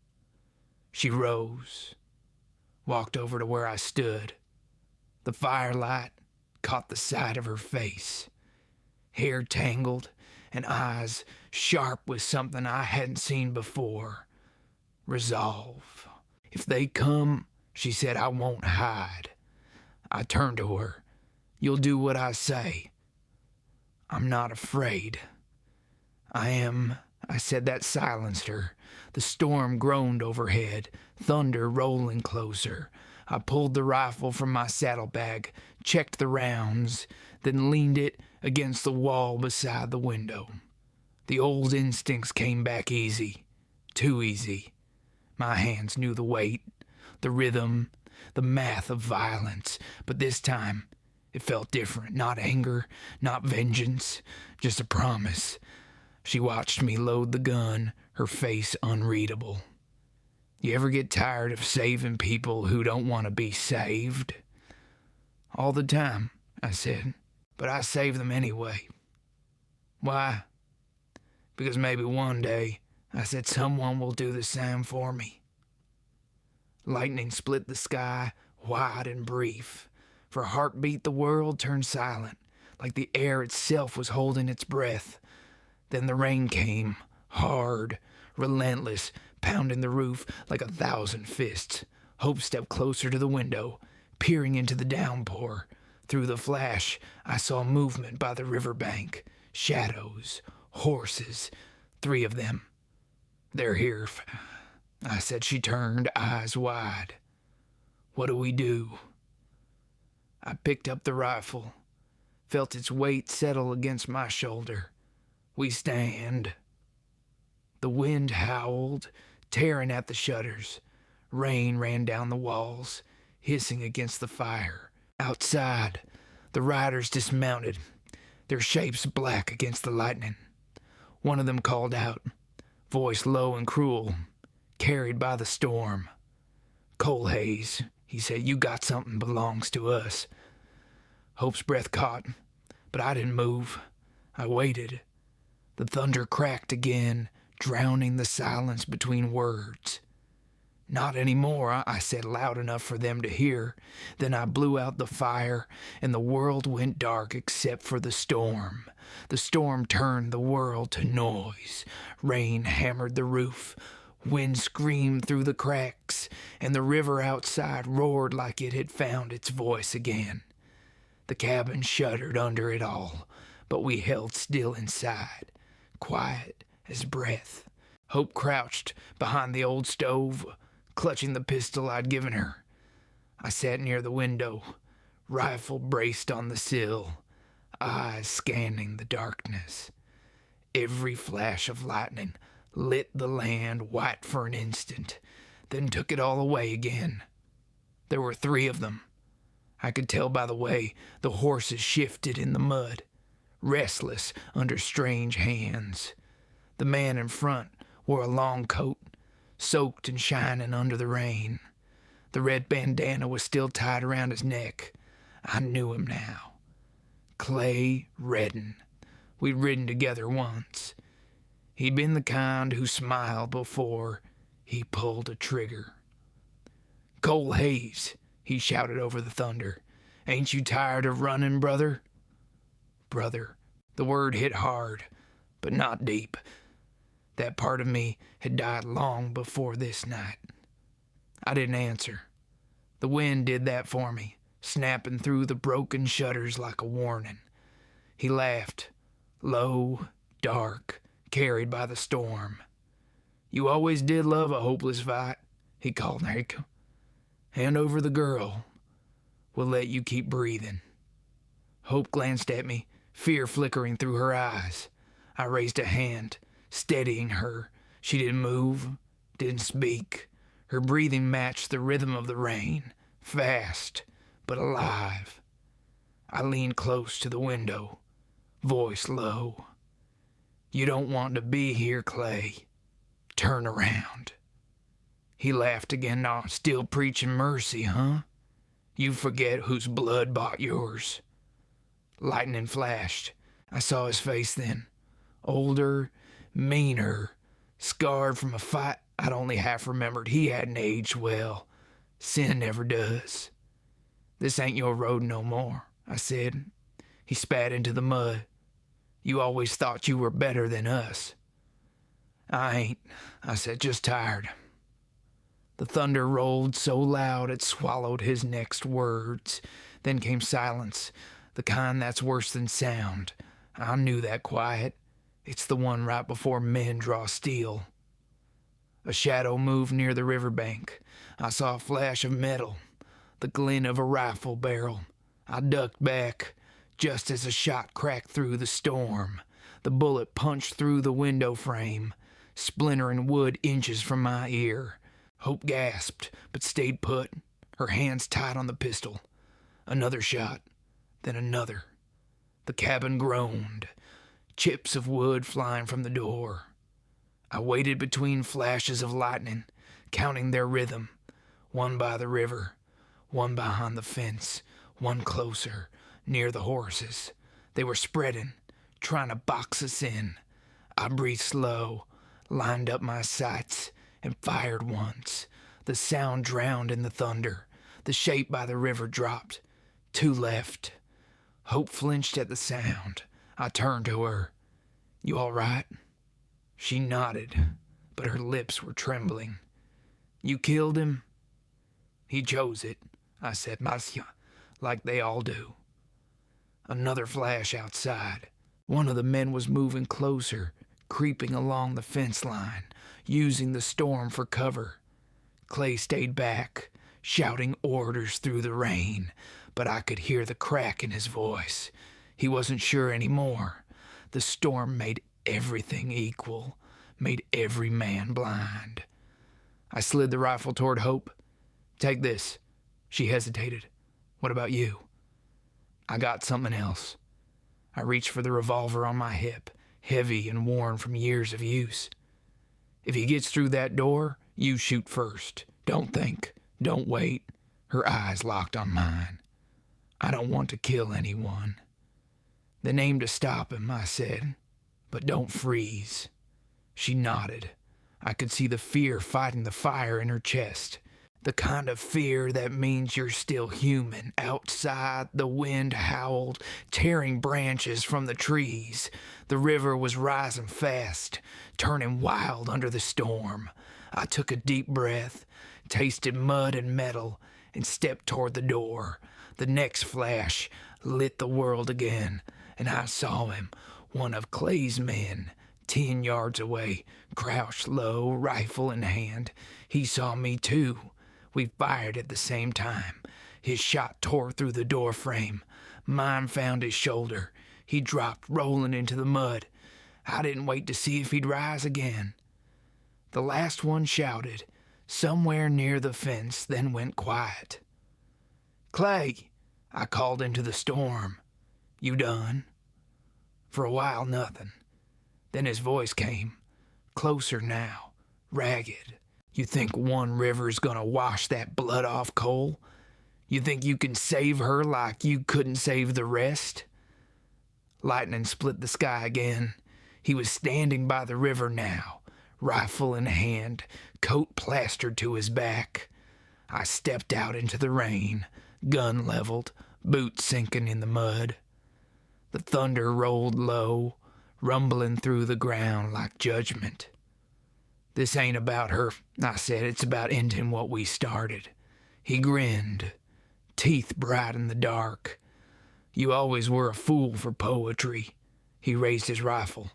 She rose, walked over to where I stood. The firelight caught the side of her face, hair tangled and eyes sharp with something I hadn't seen before. Resolve. "If they come," she said, "I won't hide." I turned to her. "You'll do what I say." "I'm not afraid." "I am," I said. That silenced her. The storm groaned overhead, thunder rolling closer. I pulled the rifle from my saddlebag, checked the rounds, then leaned it against the wall beside the window. The old instincts came back easy, too easy. My hands knew the weight, the rhythm, the math of violence, but this time it felt different. Not anger, not vengeance, just a promise. She watched me load the gun, her face unreadable. "You ever get tired of saving people who don't want to be saved?" "All the time," I said, "but I save them anyway." "Why?" "Because maybe one day," I said, "someone will do the same for me." Lightning split the sky, wide and brief. For a heartbeat, the world turned silent. like the air itself was holding its breath. Then the rain came, hard, relentless, pounding the roof like 1,000 fists. Hope stepped closer to the window, peering into the downpour. Through the flash, I saw movement by the riverbank. Shadows, horses, 3 of them. "They're here," I said. She turned, eyes wide. "What do we do?" I picked up the rifle, felt its weight settle against my shoulder. "We stand." The wind howled, tearing at the shutters. Rain ran down the walls, hissing against the fire. Outside, the riders dismounted, their shapes black against the lightning. One of them called out, voice low and cruel, carried by the storm. "Coal haze," he said. "You got something belongs to us." Hope's breath caught, but I didn't move. I waited. The thunder cracked again, drowning the silence between words. "Not anymore," I said loud enough for them to hear. Then I blew out the fire, and the world went dark except for the storm. The storm turned the world to noise. Rain hammered the roof. Wind screamed through the cracks, and the river outside roared like it had found its voice again. The cabin shuddered under it all, but we held still inside, quiet as breath. Hope crouched behind the old stove, clutching the pistol I'd given her. I sat near the window, rifle braced on the sill, eyes scanning the darkness. Every flash of lightning lit the land white for an instant, then took it all away again. There were 3 of them. I could tell by the way the horses shifted in the mud, restless under strange hands. The man in front wore a long coat, soaked and shining under the rain. The red bandana was still tied around his neck. I knew him now. Clay Redden. We'd ridden together once. He'd been the kind who smiled before he pulled a trigger. "Coal haze," he shouted over the thunder. "Ain't you tired of running, brother?" Brother. The word hit hard, but not deep. That part of me had died long before this night. I didn't answer. The wind did that for me, snapping through the broken shutters like a warning. He laughed, low, dark, carried by the storm. "You always did love a hopeless fight," he called. "There you go. Hand over the girl. We'll let you keep breathing." Hope glanced at me, fear flickering through her eyes. I raised a hand, steadying her. She didn't move, didn't speak. Her breathing matched the rhythm of the rain, fast but alive. I leaned close to the window, voice low. "You don't want to be here, Clay. Turn around." He laughed again. "Not still preaching mercy, huh? You forget whose blood bought yours." Lightning flashed. I saw his face then. Older, meaner, scarred from a fight I'd only half remembered. He hadn't aged well. Sin never does. "This ain't your road no more," I said. He spat into the mud. "You always thought you were better than us." "I ain't," I said, "just tired." The thunder rolled so loud it swallowed his next words. Then came silence, the kind that's worse than sound. I knew that quiet. It's the one right before men draw steel. A shadow moved near the riverbank. I saw a flash of metal, the glint of a rifle barrel. I ducked back, just as a shot cracked through the storm. The bullet punched through the window frame, splintering wood inches from my ear. Hope gasped, but stayed put, her hands tight on the pistol. Another shot, then another. The cabin groaned, chips of wood flying from the door. I waited between flashes of lightning, counting their rhythm. One by the river, one behind the fence, one closer, near the horses. They were spreading, trying to box us in. I breathed slow, lined up my sights, and fired once. The sound drowned in the thunder. The shape by the river dropped. 2 left. Hope flinched at the sound. I turned to her. "You all right?" She nodded, but her lips were trembling. "You killed him?" "He chose it," I said, "Monsieur, like they all do." Another flash outside. One of the men was moving closer, creeping along the fence line, using the storm for cover. Clay stayed back, shouting orders through the rain, but I could hear the crack in his voice. He wasn't sure anymore. The storm made everything equal, made every man blind. I slid the rifle toward Hope. "Take this." She hesitated. "What about you?" "I got something else." I reached for the revolver on my hip, heavy and worn from years of use. "If he gets through that door, you shoot first. Don't think. Don't wait." Her eyes locked on mine. "I don't want to kill anyone." "Then aim to stop him," I said. "But don't freeze." She nodded. I could see the fear fighting the fire in her chest. The kind of fear that means you're still human. Outside, the wind howled, tearing branches from the trees. The river was rising fast, turning wild under the storm. I took a deep breath, tasted mud and metal, and stepped toward the door. The next flash lit the world again, and I saw him, one of Clay's men, 10 yards away, crouched low, rifle in hand. He saw me too. We fired at the same time. His shot tore through the door frame. Mine found his shoulder. He dropped, rolling into the mud. I didn't wait to see if he'd rise again. The last one shouted, somewhere near the fence, then went quiet. "Clay," I called into the storm. "You done?" For a while, nothing. Then his voice came, closer now, ragged. "You think one river's gonna wash that blood off Cole? You think you can save her like you couldn't save the rest?" Lightning split the sky again. He was standing by the river now, rifle in hand, coat plastered to his back. I stepped out into the rain, gun leveled, boots sinking in the mud. The thunder rolled low, rumbling through the ground like judgment. "This ain't about her," I said. "It's about ending what we started." He grinned, teeth bright in the dark. "You always were a fool for poetry." He raised his rifle.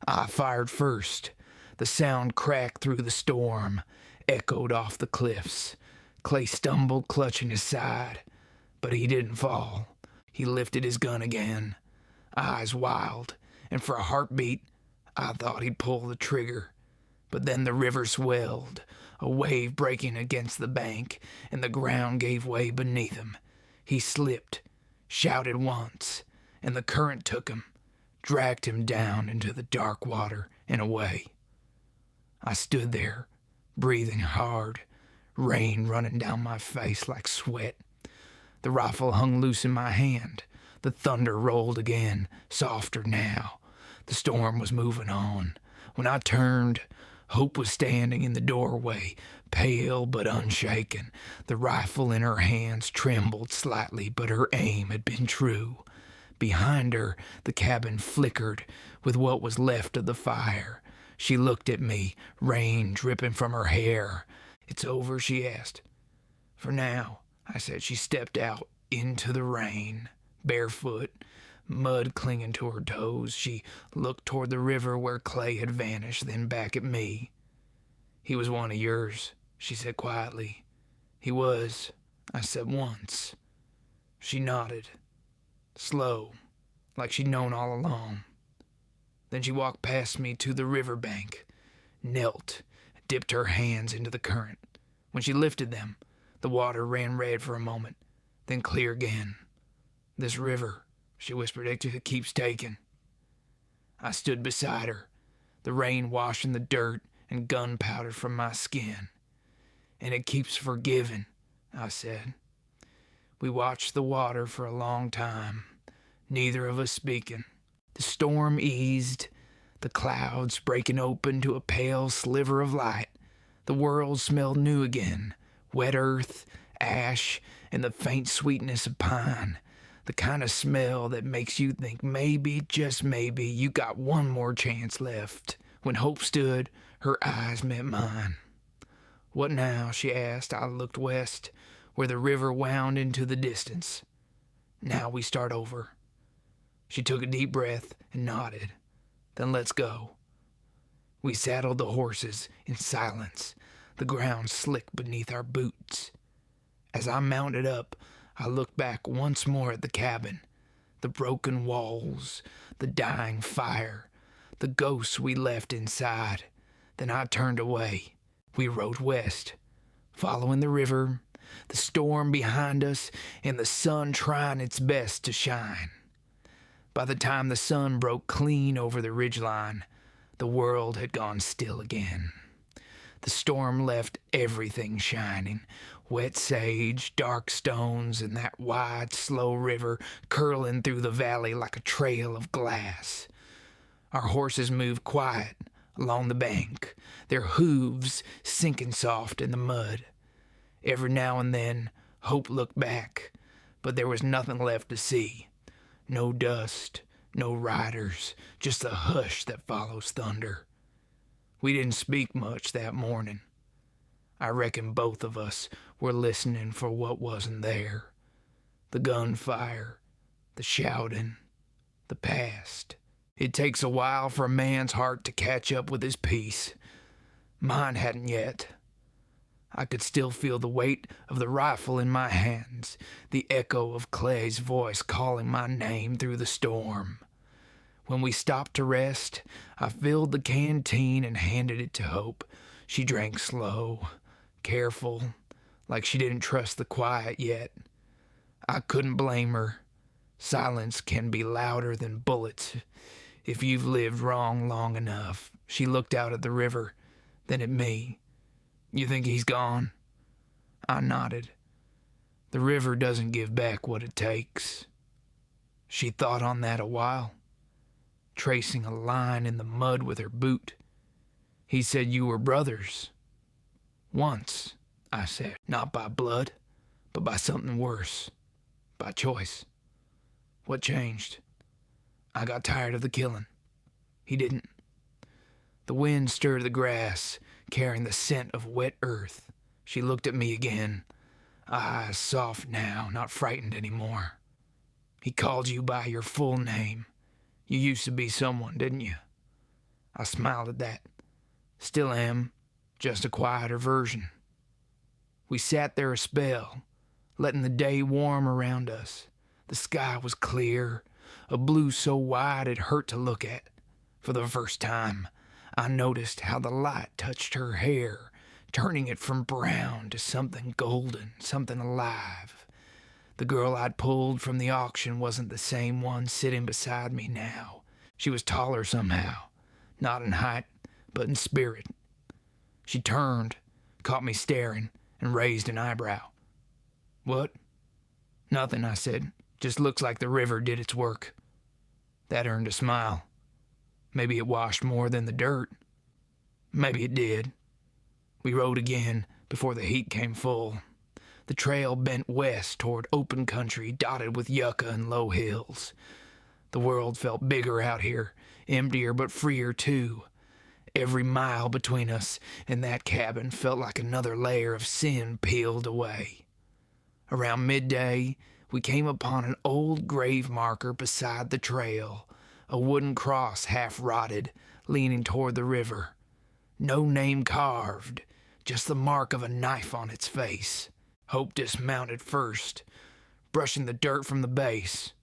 I fired first. The sound cracked through the storm, echoed off the cliffs. Clay stumbled, clutching his side, but he didn't fall. He lifted his gun again, eyes wild, and for a heartbeat, I thought he'd pull the trigger. But then the river swelled, a wave breaking against the bank, and the ground gave way beneath him. He slipped, shouted once, and the current took him, dragged him down into the dark water and away. I stood there, breathing hard, rain running down my face like sweat. The rifle hung loose in my hand. The thunder rolled again, softer now. The storm was moving on. When I turned, Hope was standing in the doorway, pale but unshaken. The rifle in her hands trembled slightly, but her aim had been true. Behind her, the cabin flickered with what was left of the fire. She looked at me, rain dripping from her hair. "It's over?" she asked. "For now," I said. She stepped out into the rain, barefoot, mud clinging to her toes. She looked toward the river where Clay had vanished, then back at me. "He was one of yours," she said quietly. "He was," I said once. She nodded, slow, like she'd known all along. Then she walked past me to the river bank, knelt, dipped her hands into the current. When she lifted them, the water ran red for a moment, then clear again. "This river," she whispered, "it keeps taking." I stood beside her, the rain washing the dirt and gunpowder from my skin. "And it keeps forgiving," I said. We watched the water for a long time, neither of us speaking. The storm eased, the clouds breaking open to a pale sliver of light. The world smelled new again, wet earth, ash, and the faint sweetness of pine. The kind of smell that makes you think maybe, just maybe, you got one more chance left. When hope stood, her eyes met mine. "What now?" she asked. I looked west, where the river wound into the distance. "Now we start over." She took a deep breath and nodded. "Then let's go." We saddled the horses in silence, the ground slick beneath our boots. As I mounted up, I looked back once more at the cabin, the broken walls, the dying fire, the ghosts we left inside. Then I turned away. We rode west, following the river, the storm behind us, and the sun trying its best to shine. By the time the sun broke clean over the ridgeline, the world had gone still again. The storm left everything shining. Wet sage, dark stones, and that wide, slow river curling through the valley like a trail of glass. Our horses moved quiet along the bank, their hooves sinking soft in the mud. Every now and then, Hope looked back, but there was nothing left to see. No dust, no riders, just the hush that follows thunder. We didn't speak much that morning. I reckon both of us were listening for what wasn't there. The gunfire, the shouting, the past. It takes a while for a man's heart to catch up with his peace. Mine hadn't yet. I could still feel the weight of the rifle in my hands, the echo of Clay's voice calling my name through the storm. When we stopped to rest, I filled the canteen and handed it to Hope. She drank slow, careful, like she didn't trust the quiet yet. I couldn't blame her. Silence can be louder than bullets if you've lived wrong long enough. She looked out at the river, then at me. "You think he's gone?" I nodded. "The river doesn't give back what it takes." She thought on that a while, tracing a line in the mud with her boot. "He said you were brothers." "Once," I said. "Not by blood, but by something worse. By choice." "What changed?" "I got tired of the killing." He didn't. The wind stirred the grass, carrying the scent of wet earth. She looked at me again, eyes soft now, not frightened anymore. "He called you by your full name. You used to be someone, didn't you?" I smiled at that. "Still am, just a quieter version." We sat there a spell, letting the day warm around us. The sky was clear, a blue so wide it hurt to look at. For the first time, I noticed how the light touched her hair, turning it from brown to something golden, something alive. The girl I'd pulled from the auction wasn't the same one sitting beside me now. She was taller somehow, not in height, but in spirit. She turned, caught me staring, and raised an eyebrow. "What?" "Nothing," I said. "Just looks like the river did its work." That earned a smile. "Maybe it washed more than the dirt." "Maybe it did." We rode again before the heat came full. The trail bent west toward open country dotted with yucca and low hills. The world felt bigger out here, emptier but freer too. Every mile between us and that cabin felt like another layer of sin peeled away. Around midday, we came upon an old grave marker beside the trail, a wooden cross half rotted, leaning toward the river. No name carved, just the mark of a knife on its face. Hope dismounted first, brushing the dirt from the base.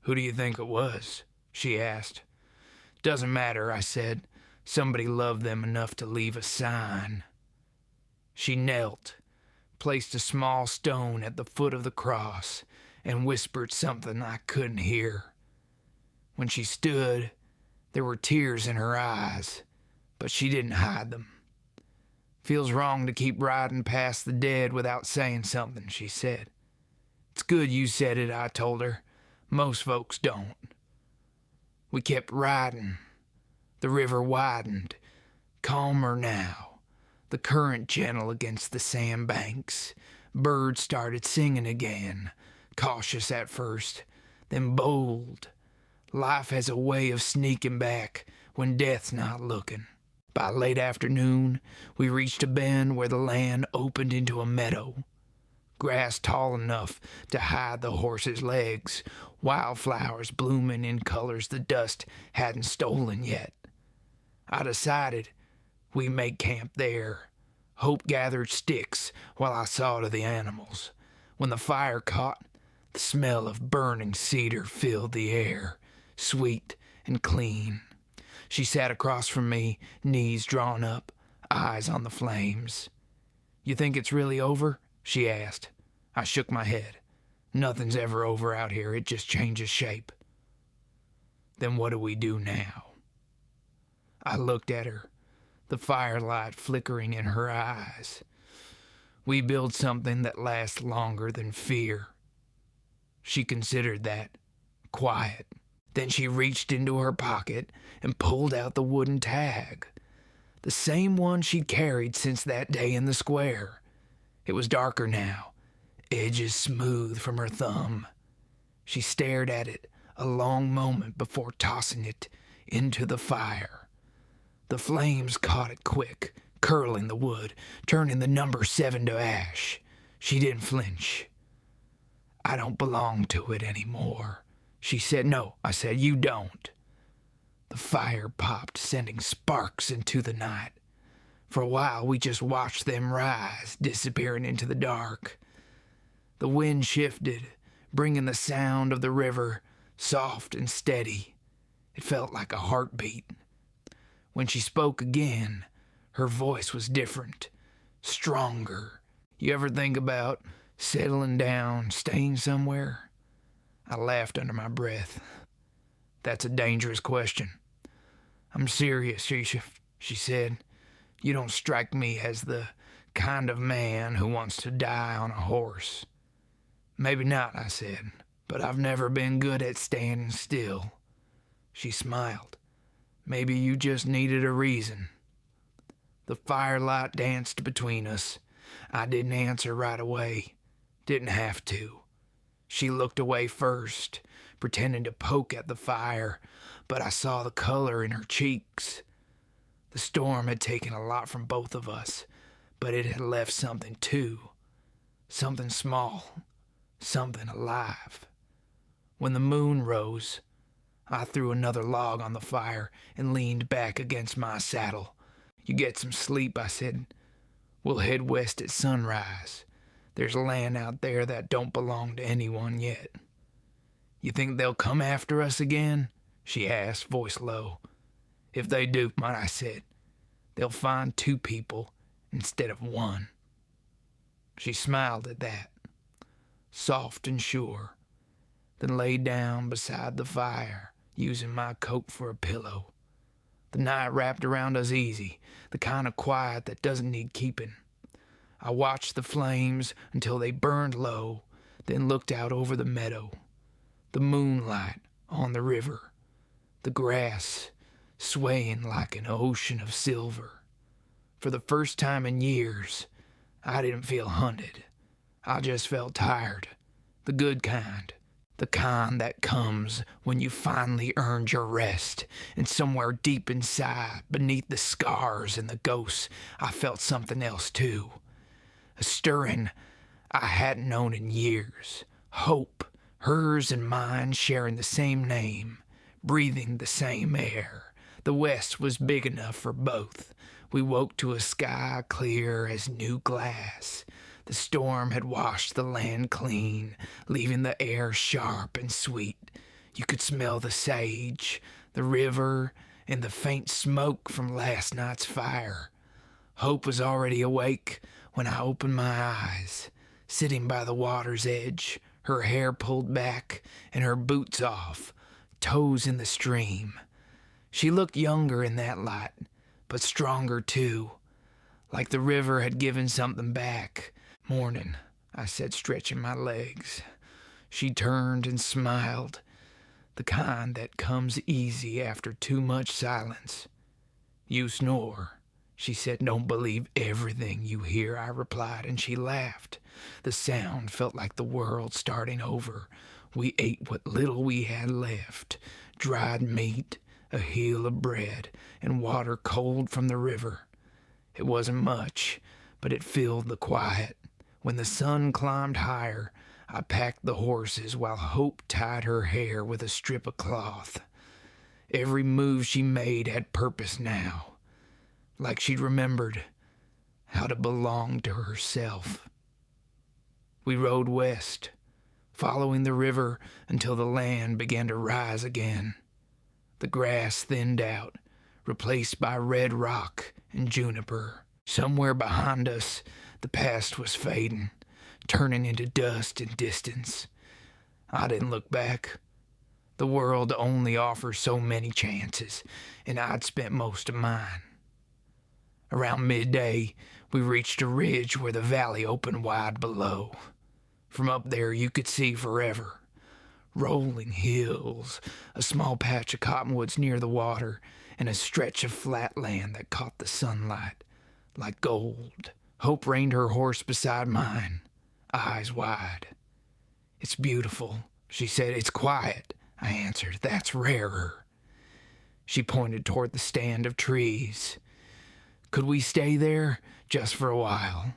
"Who do you think it was?" she asked. "Doesn't matter," I said. "Somebody loved them enough to leave a sign." She knelt, placed a small stone at the foot of the cross, and whispered something I couldn't hear. When she stood, there were tears in her eyes, but she didn't hide them. "Feels wrong to keep riding past the dead without saying something," she said. "It's good you said it," I told her. "Most folks don't." We kept riding. The river widened, calmer now, the current gentle against the sandbanks. Birds started singing again, cautious at first, then bold. Life has a way of sneaking back when death's not looking. By late afternoon, we reached a bend where the land opened into a meadow. Grass tall enough to hide the horse's legs, wildflowers blooming in colors the dust hadn't stolen yet. I decided we'd make camp there. Hope gathered sticks while I saw to the animals. When the fire caught, the smell of burning cedar filled the air, sweet and clean. She sat across from me, knees drawn up, eyes on the flames. "You think it's really over?" she asked. I shook my head. "Nothing's ever over out here, it just changes shape." "Then what do we do now?" I looked at her, the firelight flickering in her eyes. "We build something that lasts longer than fear." She considered that, quiet. Then she reached into her pocket and pulled out the wooden tag, the same one she'd carried since that day in the square. It was darker now, edges smooth from her thumb. She stared at it a long moment before tossing it into the fire. The flames caught it quick, curling the wood, turning the number 7 to ash. She didn't flinch. "I don't belong to it anymore," she said. "No," I said, "you don't." The fire popped, sending sparks into the night. For a while, we just watched them rise, disappearing into the dark. The wind shifted, bringing the sound of the river, soft and steady. It felt like a heartbeat. When she spoke again, her voice was different, stronger. "You ever think about settling down, staying somewhere?" I laughed under my breath. "That's a dangerous question." "I'm serious," she said. "You don't strike me as the kind of man who wants to die on a horse." "Maybe not," I said, "but I've never been good at standing still." She smiled. "Maybe you just needed a reason." The firelight danced between us. I didn't answer right away. Didn't have to. She looked away first, pretending to poke at the fire, but I saw the color in her cheeks. The storm had taken a lot from both of us, but it had left something too. Something small, something alive. When the moon rose, I threw another log on the fire and leaned back against my saddle. "You get some sleep," I said. "We'll head west at sunrise. There's land out there that don't belong to anyone yet." "You think they'll come after us again?" she asked, voice low. "If they do," I said, "they'll find 2 people instead of 1. She smiled at that, soft and sure, then lay down beside the fire, using my coat for a pillow. The night wrapped around us easy, the kind of quiet that doesn't need keeping. I watched the flames until they burned low, then looked out over the meadow, the moonlight on the river, the grass swaying like an ocean of silver. For the first time in years, I didn't feel hunted. I just felt tired, the good kind. The kind that comes when you finally earned your rest, and somewhere deep inside, beneath the scars and the ghosts, I felt something else too. A stirring I hadn't known in years. Hope, hers and mine sharing the same name, breathing the same air. The West was big enough for both. We woke to a sky clear as new glass. The storm had washed the land clean, leaving the air sharp and sweet. You could smell the sage, the river, and the faint smoke from last night's fire. Hope was already awake when I opened my eyes, sitting by the water's edge, her hair pulled back and her boots off, toes in the stream. She looked younger in that light, but stronger too, like the river had given something back. "Morning," I said, stretching my legs. She turned and smiled, the kind that comes easy after too much silence. "You snore," She said, "Don't believe everything you hear," I replied, and she laughed. The sound felt like the world starting over. We ate what little we had left, dried meat, a heel of bread, and water cold from the river. It wasn't much, but it filled the quiet. When the sun climbed higher, I packed the horses while Hope tied her hair with a strip of cloth. Every move she made had purpose now, like she'd remembered how to belong to herself. We rode west, following the river until the land began to rise again. The grass thinned out, replaced by red rock and juniper. Somewhere behind us, the past was fading, turning into dust and distance. I didn't look back. The world only offers so many chances, and I'd spent most of mine. Around midday, we reached a ridge where the valley opened wide below. From up there, you could see forever. Rolling hills, a small patch of cottonwoods near the water, and a stretch of flat land that caught the sunlight like gold. Hope reined her horse beside mine, eyes wide. "It's beautiful," she said. "It's quiet," I answered. "That's rarer." She pointed toward the stand of trees. Could we stay there just for a while?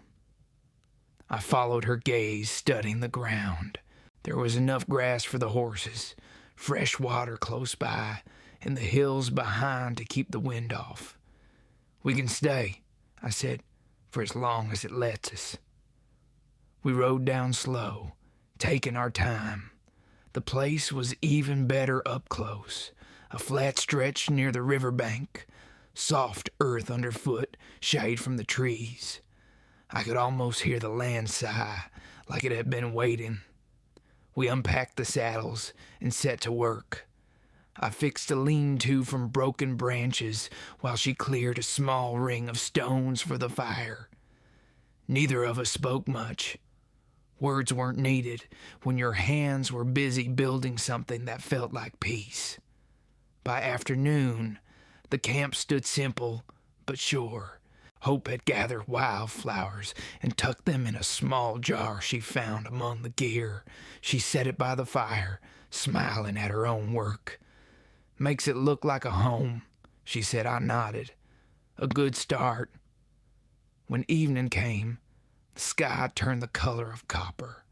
I followed her gaze, studying the ground. There was enough grass for the horses, fresh water close by, and the hills behind to keep the wind off. "We can stay," I said, "for as long as it lets us." We rode down slow, taking our time. The place was even better up close, a flat stretch near the riverbank, soft earth underfoot, shade from the trees. I could almost hear the land sigh, like it had been waiting. We unpacked the saddles and set to work. I fixed a lean-to from broken branches while she cleared a small ring of stones for the fire. Neither of us spoke much. Words weren't needed when your hands were busy building something that felt like peace. By afternoon, the camp stood simple but sure. Hope had gathered wildflowers and tucked them in a small jar she found among the gear. She set it by the fire, smiling at her own work. "Makes it look like a home," she said. I nodded. "A good start." When evening came, the sky turned the color of copper.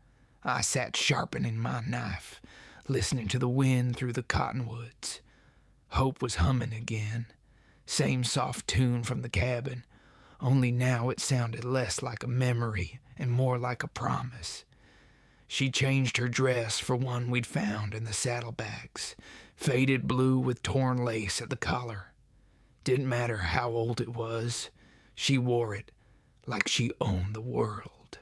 I sat sharpening my knife, listening to the wind through the cottonwoods. Hope was humming again. Same soft tune from the cabin, only now it sounded less like a memory and more like a promise. She changed her dress for one we'd found in the saddlebags, faded blue with torn lace at the collar. Didn't matter how old it was, she wore it like she owned the world.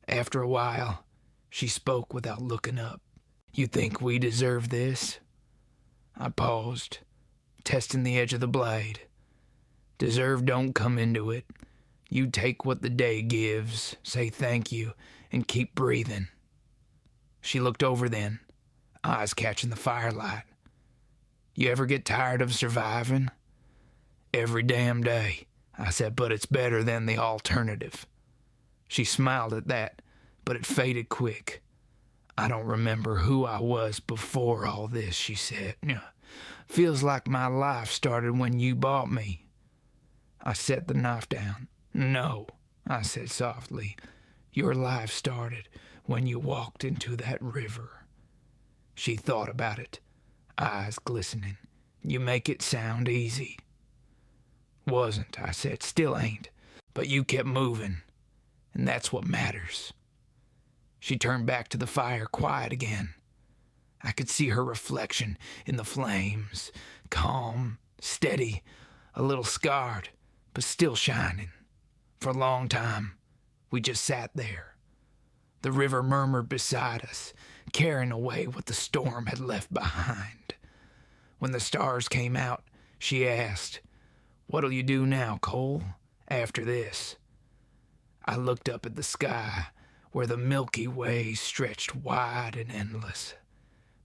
After a while, she spoke without looking up. "You think we deserve this?" I paused, testing the edge of the blade. "Deserve don't come into it. You take what the day gives, say thank you, and keep breathing." She looked over then, eyes catching the firelight. "You ever get tired of surviving?" "Every damn day," I said, "but it's better than the alternative." She smiled at that, but it faded quick. "I don't remember who I was before all this," she said. "Feels like my life started when you bought me." I set the knife down. "No," I said softly. "Your life started when you walked into that river." She thought about it, eyes glistening. "You make it sound easy." "Wasn't," I said. "Still ain't. But you kept moving, and that's what matters." She turned back to the fire, quiet again. I could see her reflection in the flames, calm, steady, a little scarred, but still shining. For a long time, we just sat there. The river murmured beside us, carrying away what the storm had left behind. When the stars came out, she asked, "What'll you do now, Cole, after this?" I looked up at the sky, where the Milky Way stretched wide and endless.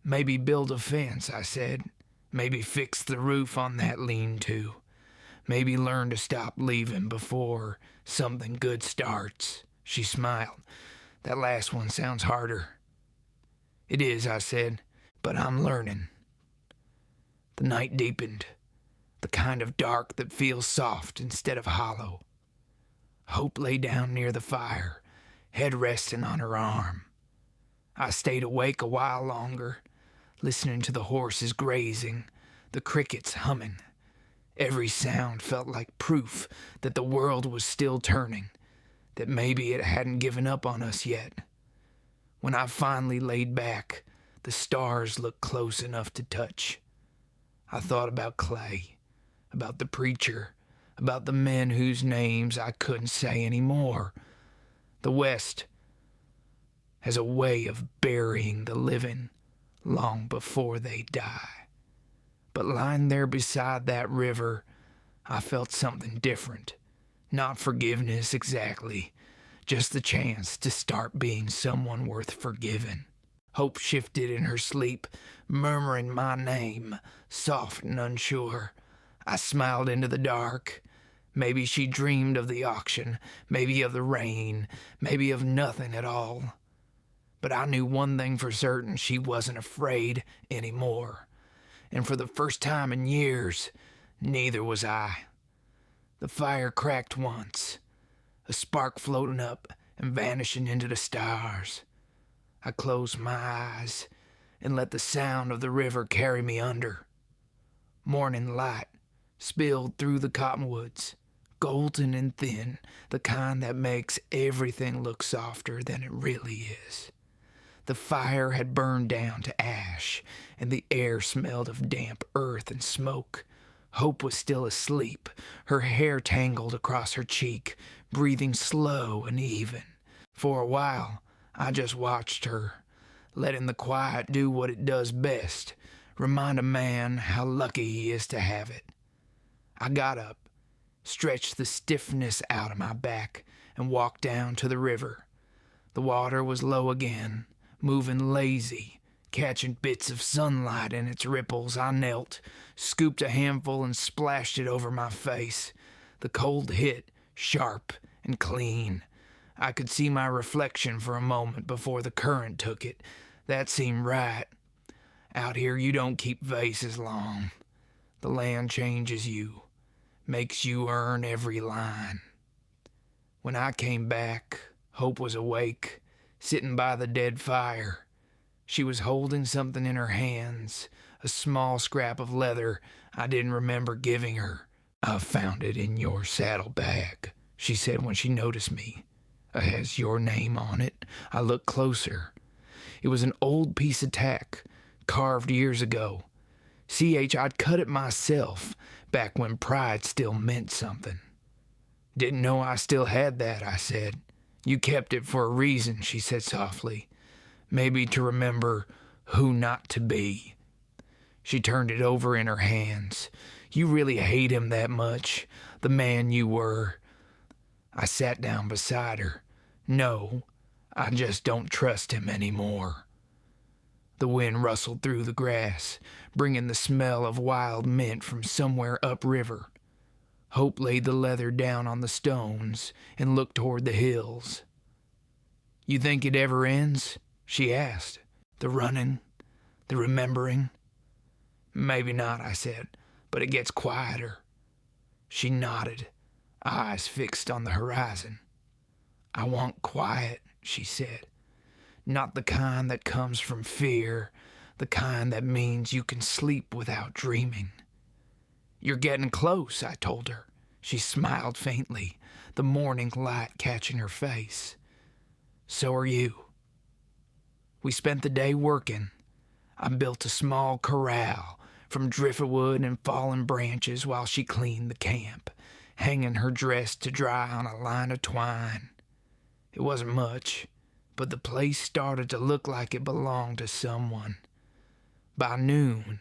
"Maybe build a fence," I said. "Maybe fix the roof on that lean-to. Maybe learn to stop leaving before something good starts. She smiled. That last one sounds harder. It is, I said, but I'm learning. The night deepened, the kind of dark that feels soft instead of hollow. Hope lay down near the fire, head resting on her arm. I stayed awake a while longer, listening to the horses grazing, the crickets humming. Every sound felt like proof that the world was still turning, that maybe it hadn't given up on us yet. When I finally laid back, the stars looked close enough to touch. I thought about Clay, about the preacher, about the men whose names I couldn't say anymore. The West has a way of burying the living long before they die. But lying there beside that river, I felt something different. Not forgiveness exactly, just the chance to start being someone worth forgiving. Hope shifted in her sleep, murmuring my name, soft and unsure. I smiled into the dark. Maybe she dreamed of the auction, maybe of the rain, maybe of nothing at all. But I knew one thing for certain: she wasn't afraid anymore. And for the first time in years, neither was I. The fire cracked once, a spark floating up and vanishing into the stars. I closed my eyes and let the sound of the river carry me under. Morning light spilled through the cottonwoods, golden and thin, the kind that makes everything look softer than it really is. The fire had burned down to ash, and the air smelled of damp earth and smoke. Hope was still asleep, her hair tangled across her cheek, breathing slow and even. For a while, I just watched her, letting the quiet do what it does best, remind a man how lucky he is to have it. I got up, stretched the stiffness out of my back, and walked down to the river. The water was low again, moving lazy, catching bits of sunlight in its ripples. I knelt, scooped a handful, and splashed it over my face. The cold hit, sharp and clean. I could see my reflection for a moment before the current took it. That seemed right. Out here you don't keep vases long. The land changes you, makes you earn every line. When I came back, Hope was awake, sitting by the dead fire. She was holding something in her hands, a small scrap of leather I didn't remember giving her. "I found it in your saddlebag," she said when she noticed me. "It has your name on it." I looked closer. It was an old piece of tack, carved years ago. I'd cut it myself, back when pride still meant something. "Didn't know I still had that," I said. "You kept it for a reason," she said softly. "Maybe to remember who not to be." She turned it over in her hands. "You really hate him that much, the man you were?" I sat down beside her. "No, I just don't trust him anymore." The wind rustled through the grass, bringing the smell of wild mint from somewhere upriver. Hope laid the leather down on the stones and looked toward the hills. "You think it ever ends?" she asked. "The running, the remembering?" "Maybe not," I said, "but it gets quieter." She nodded, eyes fixed on the horizon. "I want quiet," she said. "Not the kind that comes from fear, the kind that means you can sleep without dreaming." "You're getting close," I told her. She smiled faintly, the morning light catching her face. "So are you." We spent the day working. I built a small corral from driftwood and fallen branches while she cleaned the camp, hanging her dress to dry on a line of twine. It wasn't much, but the place started to look like it belonged to someone. By noon,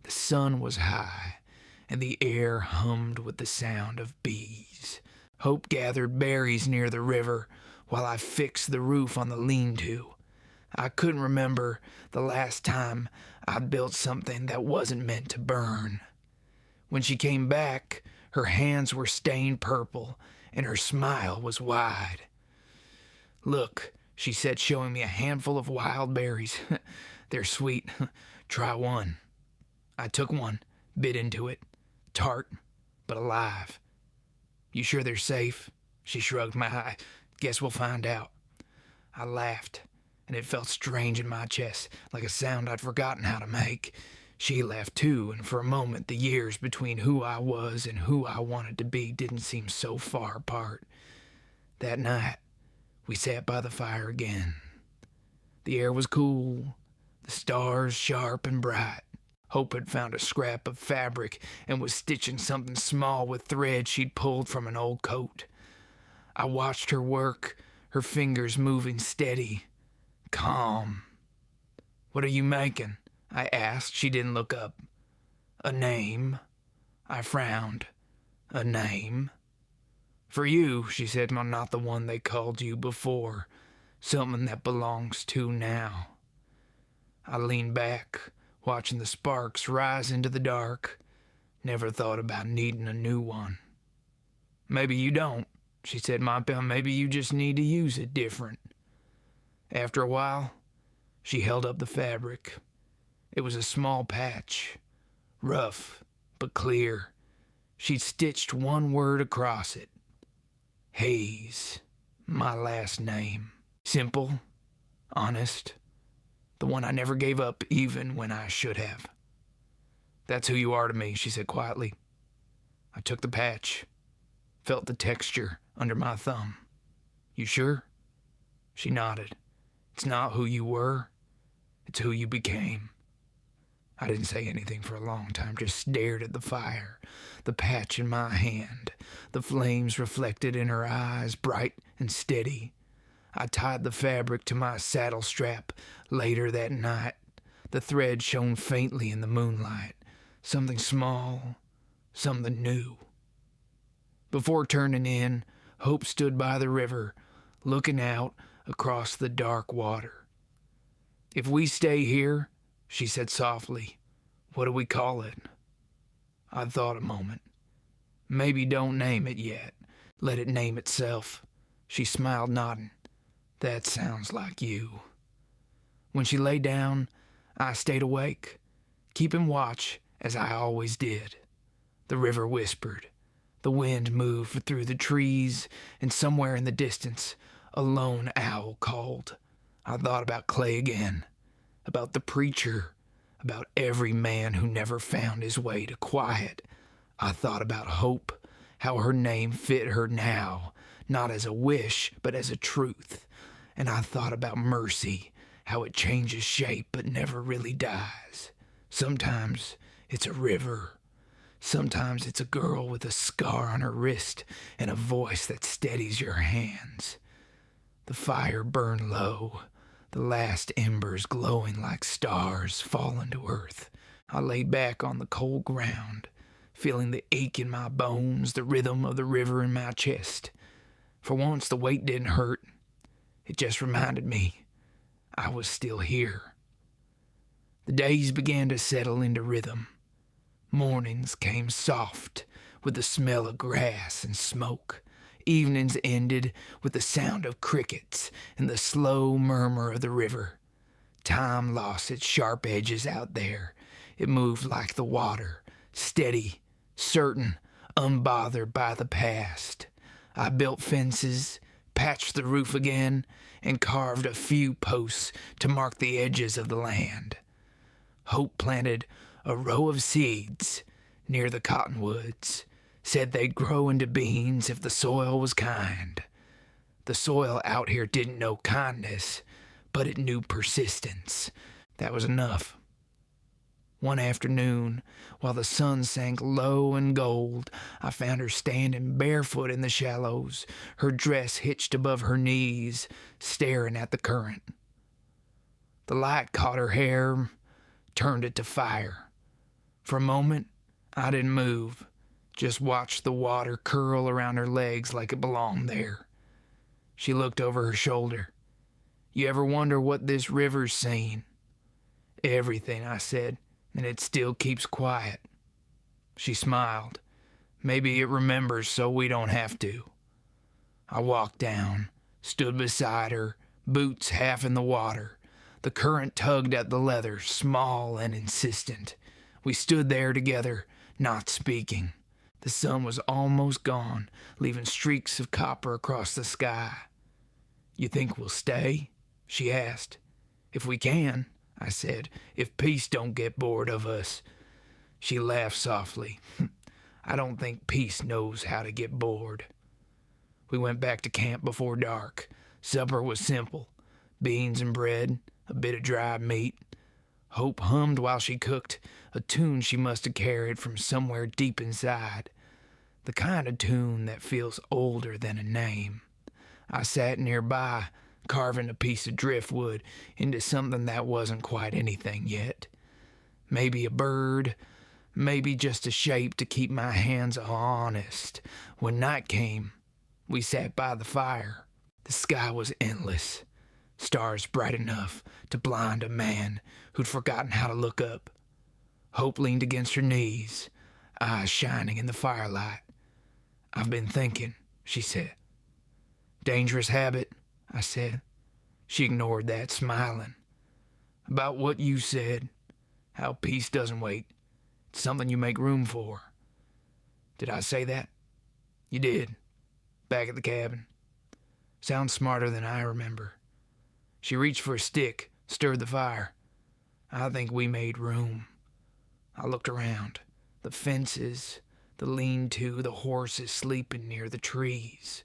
the sun was high, and the air hummed with the sound of bees. Hope gathered berries near the river while I fixed the roof on the lean-to. I couldn't remember the last time I'd built something that wasn't meant to burn. When she came back, Her hands were stained purple, and her smile was wide. "Look," she said, showing me a handful of wild berries. "They're sweet. Try one." I took one, bit into it. Tart, but alive. "You sure they're safe?" She shrugged. "I guess we'll find out." I laughed, and it felt strange in my chest, like a sound I'd forgotten how to make. She laughed too, and for a moment the years between who I was and who I wanted to be didn't seem so far apart. That night, we sat by the fire again. The air was cool, the stars sharp and bright. Hope had found a scrap of fabric and was stitching something small with thread she'd pulled from an old coat. I watched her work, her fingers moving steady, calm. "What are you making?" I asked. She didn't look up. "A name." I frowned. "A name?" "For you," she said. "Well, not the one they called you before. Something that belongs to now." I leaned back, watching the sparks rise into the dark. Never thought about needing a new one. "Maybe you don't," she said. "Maybe you just need to use it different." After a while, she held up the fabric. It was a small patch, rough but clear. She'd stitched one word across it. Hayes, my last name. Simple, honest, the one I never gave up even when I should have. "That's who you are to me," she said quietly. I took the patch, felt the texture under my thumb. "You sure?" She nodded. "It's not who you were, it's who you became." I didn't say anything for a long time, just stared at the fire, the patch in my hand, the flames reflected in her eyes, bright and steady. I tied the fabric to my saddle strap later that night. The thread shone faintly in the moonlight, something small, something new. Before turning in, Hope stood by the river, looking out across the dark water. "If we stay here," she said softly, "what do we call it?" I thought a moment. "Maybe don't name it yet. Let it name itself." She smiled, nodding. "That sounds like you." When she lay down, I stayed awake, keeping watch as I always did. The river whispered. The wind moved through the trees, and somewhere in the distance, a lone owl called. I thought about Clay again, about the preacher, about every man who never found his way to quiet. I thought about Hope, how her name fit her now, not as a wish, but as a truth. And I thought about mercy, how it changes shape but never really dies. Sometimes it's a river. Sometimes it's a girl with a scar on her wrist and a voice that steadies your hands. The fire burned low, the last embers glowing like stars falling to earth. I lay back on the cold ground, feeling the ache in my bones, the rhythm of the river in my chest. For once, the weight didn't hurt. It just reminded me I was still here. The days began to settle into rhythm. Mornings came soft with the smell of grass and smoke. Evenings ended with the sound of crickets and the slow murmur of the river. Time lost its sharp edges out there. It moved like the water, steady, certain, unbothered by the past. I built fences, patched the roof again, and carved a few posts to mark the edges of the land. Hope planted a row of seeds near the cottonwoods, said they'd grow into beans if the soil was kind. The soil out here didn't know kindness, but it knew persistence. That was enough. One afternoon, while the sun sank low in gold, I found her standing barefoot in the shallows, her dress hitched above her knees, staring at the current. The light caught her hair, turned it to fire. For a moment, I didn't move, just watched the water curl around her legs like it belonged there. She looked over her shoulder. "You ever wonder what this river's saying?" "Everything," I said, "and it still keeps quiet." She smiled. Maybe it remembers so we don't have to. I walked down, stood beside her, boots half in the water. The current tugged at the leather, small and insistent. We stood there together, not speaking. The sun was almost gone, leaving streaks of copper across the sky. "You think we'll stay?" she asked. "If we can," I said. "If peace don't get bored of us." She laughed softly. "I don't think peace knows how to get bored." We went back to camp before dark. Supper was simple. Beans and bread, a bit of dried meat. Hope hummed while she cooked, a tune she must have carried from somewhere deep inside. The kind of tune that feels older than a name. I sat nearby, carving a piece of driftwood into something that wasn't quite anything yet. Maybe a bird, maybe just a shape to keep my hands honest. When night came, we sat by the fire. The sky was endless, stars bright enough to blind a man who'd forgotten how to look up. Hope leaned against her knees, eyes shining in the firelight. "I've been thinking," she said. "Dangerous habit," I said. She ignored that, smiling. "About what you said, how peace doesn't wait. It's something you make room for." "Did I say that?" "You did. Back at the cabin. Sounds smarter than I remember." She reached for a stick, stirred the fire. "I think we made room." I looked around. The fences, the lean-to, the horses sleeping near the trees.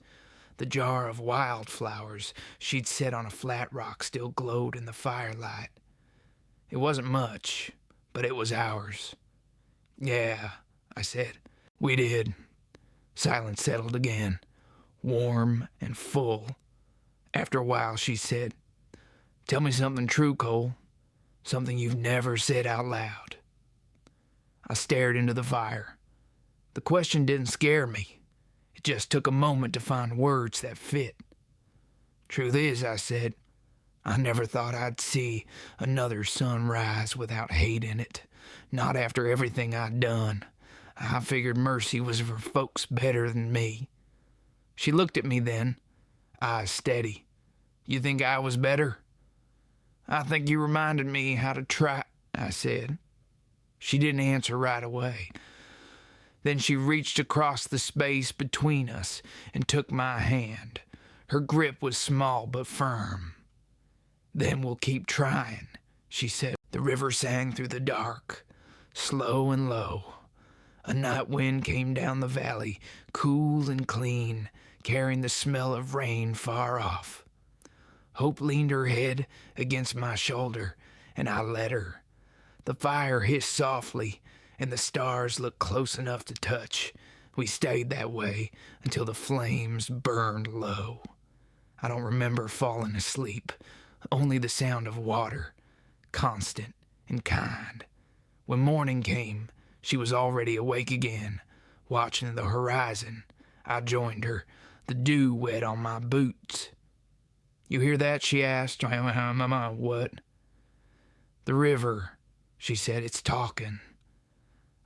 The jar of wildflowers she'd set on a flat rock still glowed in the firelight. It wasn't much, but it was ours. "Yeah," I said. "We did." Silence settled again, warm and full. After a while, she said, "Tell me something true, Cole. Something you've never said out loud." I stared into the fire. The question didn't scare me. It just took a moment to find words that fit. "Truth is," I said, "I never thought I'd see another sunrise without hate in it. Not after everything I'd done. I figured mercy was for folks better than me." She looked at me then, eyes steady. "You think I was better?" "I think you reminded me how to try," I said. She didn't answer right away. Then she reached across the space between us and took my hand. Her grip was small but firm. "Then we'll keep trying," she said. The river sang through the dark, slow and low. A night wind came down the valley, cool and clean, carrying the smell of rain far off. Hope leaned her head against my shoulder, and I let her. The fire hissed softly, and the stars looked close enough to touch. We stayed that way until the flames burned low. I don't remember falling asleep, only the sound of water, constant and kind. When morning came, she was already awake again, watching the horizon. I joined her, the dew wet on my boots. "You hear that?" she asked. "What?" "The river," she said. "It's talking."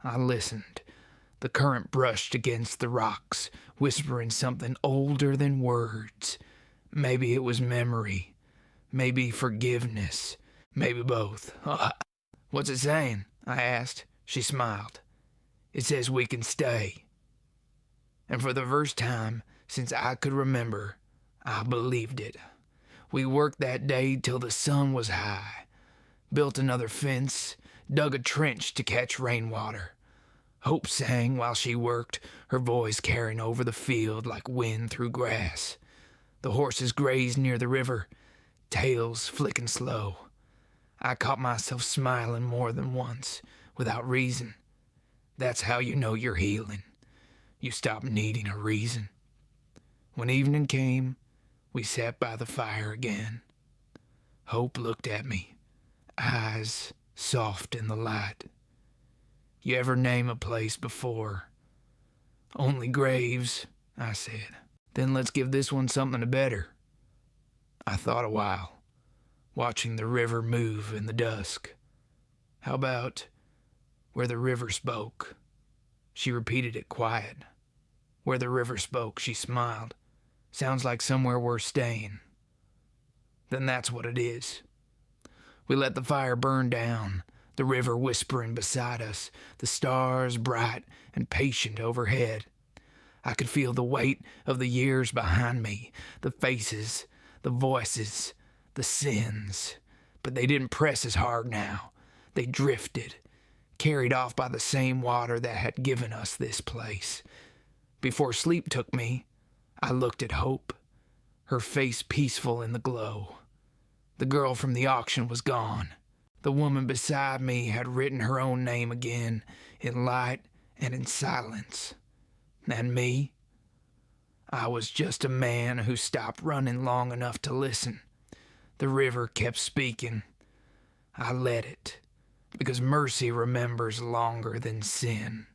I listened. The current brushed against the rocks, whispering something older than words. Maybe it was memory, maybe forgiveness, maybe both. "What's it saying?" I asked. She smiled. "It says we can stay." And for the first time since I could remember, I believed it. We worked that day till the sun was high, built another fence, dug a trench to catch rainwater. Hope sang while she worked, her voice carrying over the field like wind through grass. The horses grazed near the river, tails flicking slow. I caught myself smiling more than once, without reason. That's how you know you're healing. You stop needing a reason. When evening came, we sat by the fire again. Hope looked at me, eyes soft in the light. "You ever name a place before?" "Only graves," I said. "Then let's give this one something better." I thought a while, watching the river move in the dusk. "How about where the river spoke?" She repeated it quiet. Where the river spoke, she smiled. Sounds like somewhere worth staying. Then that's what it is. We let the fire burn down, the river whispering beside us, the stars bright and patient overhead. I could feel the weight of the years behind me, the faces, the voices, the sins. But they didn't press as hard now. They drifted, carried off by the same water that had given us this place. Before sleep took me, I looked at Hope, her face peaceful in the glow. The girl from the auction was gone. The woman beside me had written her own name again, in light and in silence. And me? I was just a man who stopped running long enough to listen. The river kept speaking. I let it, because mercy remembers longer than sin.